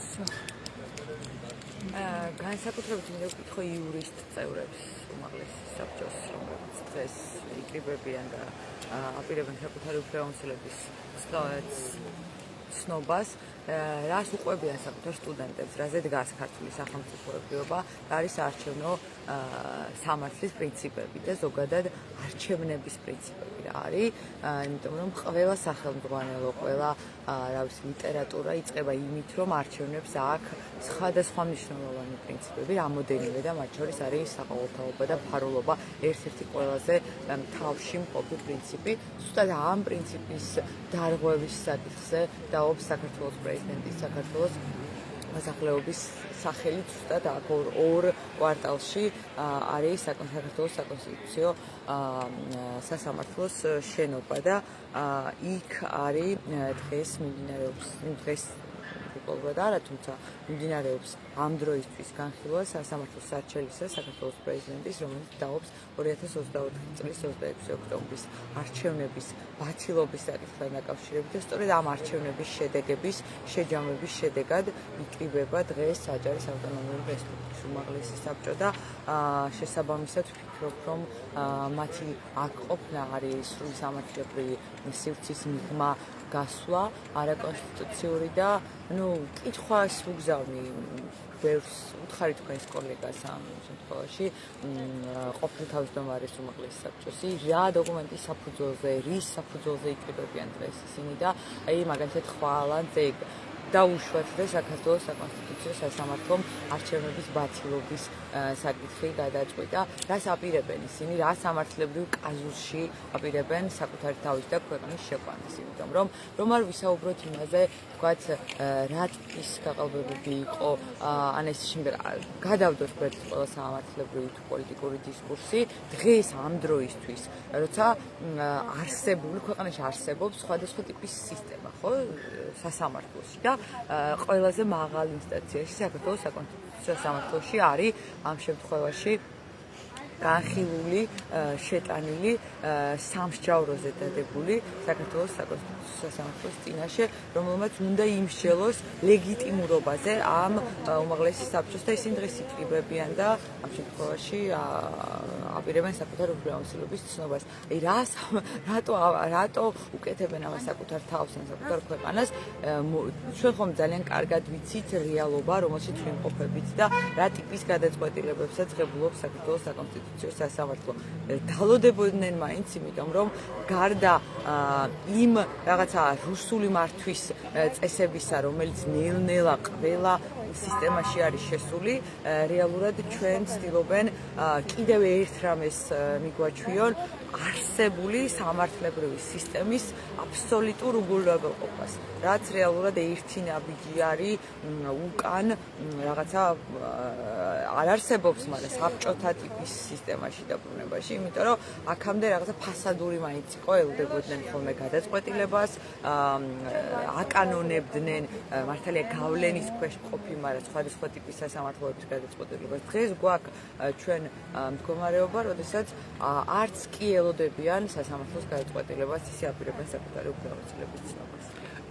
განსაკუთრებით მინდა ვკითხო იურისტ წევრებს უმაღლესი საბჭოს, რომლებიც დღეს იკრიბებიან და აპირებენ საკუთარი უფლებამოსილების ცნობას, რას უყვებიან საკუთარ სტუდენტებს, რაზე დგას ქართული სახელმწიფოებრიობა და არის საარჩევნო სამართლის პრინციპები და ზოგადად არჩევნების პრინციპები რა არის, იმიტომ რომ ყველა სახელმძღვანელო, ყველა ლიტერატურა იწყება იმით, რომ არჩევნებს აქვს სხვადასხვა მნიშვნელოვანი პრინციპები, რამოდენიმე და მათ შორის არის საყოველთაობა და ფარულობა ერთ-ერთი ყველაზე თავში მყოფი პრინციპი. ზუსტად ამ პრინციპის დარღვევის საკითხზე დაობს საქართველოს პრეზიდენტის საქართველოს მოსახლეობის სახელით ზუსტად აქ ორ კვარტალში არის საქართველოს საკონსტიტუციო სასამართლოს შენობა და იქ არის დღეს მიმდინარეობს უყურებდა არა, თუმცა მიმდინარეობს ამ დროისთვის განხილვა სასამართლოს სარჩელისა საქართველოს პრეზიდენტის, რომელიც დაობს 2024 წლის 26 ოქტომბრის არჩევნების ბაცილობის საკითხთან დაკავშირებით და სწორედ ამ არჩევნების შედეგების შეჯამების შედეგად იკრიბება დღეს საჯარის ავტონომიური რესპუბლიკის უმაღლესი საბჭო და შესაბამისად ვფიქრობ, რომ მათი აქ ყოფნა არის სრული სამართლებრივი სივრცის მიღმა გასვლა, არაკონსტიტუციური და კითხვას ვუგზავნი ბევრს უთხარი თქვენს კოლეგას ამ შემთხვევაში ყოფილი თავმჯდომარის უმაღლესი საბჭოსი, რა დოკუმენტის საფუძველზე, რის საფუძველზე იკრიბებიან დღეს ისინი და აი მაგალითად ხვალანზე დაუშვათ და საქართველოს საკონსტიტუციო სასამართლომ არჩევნების ბაცილობის საკითხი გადაწყვიტა, რას აპირებენ ისინი, რა სამართლებრივ კაზუსში აპირებენ საკუთარი თავის და ქვეყნის შეყვანას, იმიტომ რომ არ ვისაუბროთ იმაზე, თქვათ, რა ტიპის გაყალბებები იყო, ან ეს გადავდოთ გვერდით ყველა სამართლებრივი თუ პოლიტიკური დისკურსი, დღეს ამ დროისთვის, როცა ქვეყანაში არსებობს სხვადასხვა ტიპის სისტემა, ხო, სასამართლოში და ყველაზე მაღალ ინსტანციაში საქართველოს საკონსტიტუციო სასამართლოში არის ამ შემთხვევაში განხილული, შეტანილი, სამსჯავროზე დადებული საქართველოს საკონსტიტუციო სასამართლოს წინაშე, რომელმაც უნდა იმსჯელოს ლეგიტიმურობაზე ამ უმაღლესი საბჭოს და ისინი დღეს იკრიბებიან და ამ შემთხვევაში აპირებენ საკუთარ უფლებამოსილების ცნობას. რატო უკეთებენ ამას საკუთარ თავს ან საკუთარ ქვეყანას? ჩვენ ხომ ძალიან კარგად ვიცით რეალობა, რომელშიც ვიმყოფებით და რა ტიპის გადაწყვეტილებებსაც ღებულობს საქართველოს საკონსტიტუციო სასამართლო. დალოდებოდნენ მაინც, იმიტომ რომ გარდა იმ რაღაცა რუსული მართვის წესებისა, რომელიც ნელ-ნელა ყველა სისტემაში არის შესული, რეალურად ჩვენ ცდილობენ კიდევ ერთ რამეს მიგვაჩვიონ, არსებული სამართლებრივი სისტემის აბსოლუტურ უგულებელყოფას, რაც რეალურად ერთი ნაბიჯი არის უკან რაღაცა არ არსებობს, მაგრამ საბჭოთა ტიპის სისტემაში დაბრუნებაში, იმიტომ რომ აქამდე რაღაცა ფასადური მაინც იყო, ელოდებოდნენ ხოლმე გადაწყვეტილებას, აკანონებდნენ მართალია გავლენის ქვეშ ყოფი, მაგრამ სხვადასხვა ტიპის სასამართლოების გადაწყვეტილებას. დღეს გვაქვს ჩვენ მდგომარეობა, როდესაც არც კი ელოდებიან სასამართლოს გადაწყვეტილებას, ისე აპირებენ საკუთარი უფლებამოსილების ცნობას.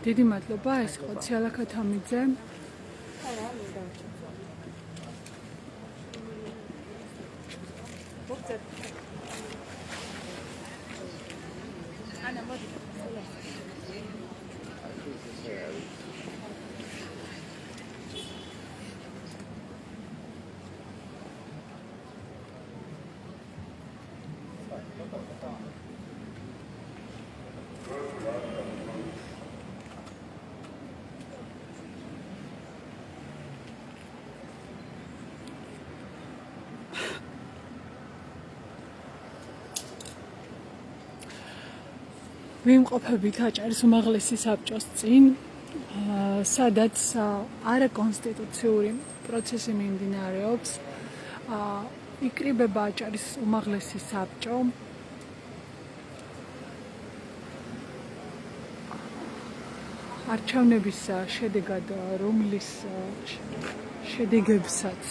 დიდი მადლობა, ეს იყო ციალა ქათამიძე. ვიმყოფებით აჭარის უმაღლესი საბჭოს წინ, სადაც არაკონსტიტუციური პროცესი მიმდინარეობს, იკრიბება აჭარის უმაღლესი საბჭო, არჩევნების შედეგად, რომლის შედეგებსაც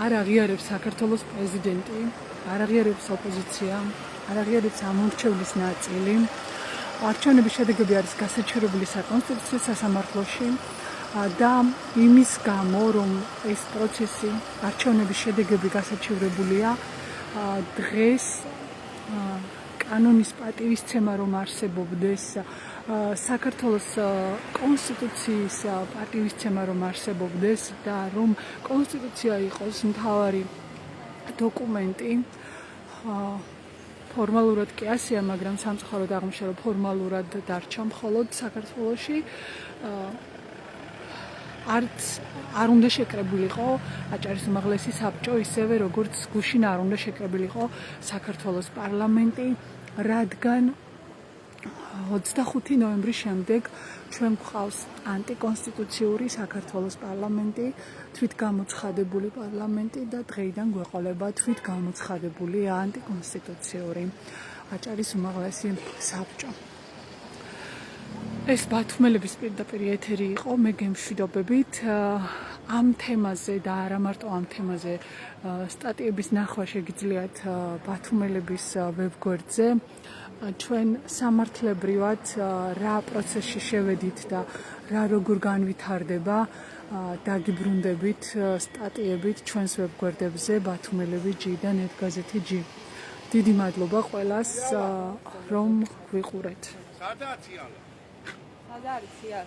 არ აღიარებს საქართველოს პრეზიდენტი, არ აღიარებს ოპოზიცია, არ აღიარებს ამორჩევლის ნაწილი. არჩევნების შედეგები არის გასაჩივრებული საკონსტიტუციო სასამართლოში და იმის გამო, რომ ეს პროცესი, არჩევნების შედეგები გასაჩივრებულია, დღეს კანონის პატივისცემა რომ არსებობდეს, საქართველოს კონსტიტუციის პატივისცემა რომ არსებობდეს და რომ კონსტიტუცია იყოს მთავარი დოკუმენტი, ფორმალურად კი ასეა, მაგრამ სამწუხაროდ აღმოჩნდა, რომ ფორმალურად დარჩა მხოლოდ საქართველოში. არ უნდა შეკრებულიყო აჭარის უმაღლესი საბჭო, ისევე როგორც გუშინ არ უნდა შეკრებულიყო საქართველოს პარლამენტი, რადგან 25 ნოემბრის შემდეგ ჩვენ გვყავს ანტიკონსტიტუციური საქართველოს პარლამენტი, თვითგამოცხადებული პარლამენტი და დღეიდან გვეყოლება თვითგამოცხადებული ანტიკონსტიტუციური აჭარის უმაღლესი საბჭო. ეს ბათუმელების პირდაპირ ეთერი იყო, მე გემშვიდობებით. ამ თემაზე და არა მარტო ამ თემაზე სტატიების ნახვა შეგიძლიათ ბათუმელების ვებგვერდზე. ჩვენ სამართლებრივად რა პროცესში შევედით და რა როგორ განვითარდება, დაგიბრუნდებით სტატიებით ჩვენს ვებგვერდებზე ბათუმელები G და net-gazeti G. დიდი მადლობა ყველას, რომ გვიყურეთ. სად არის ცია?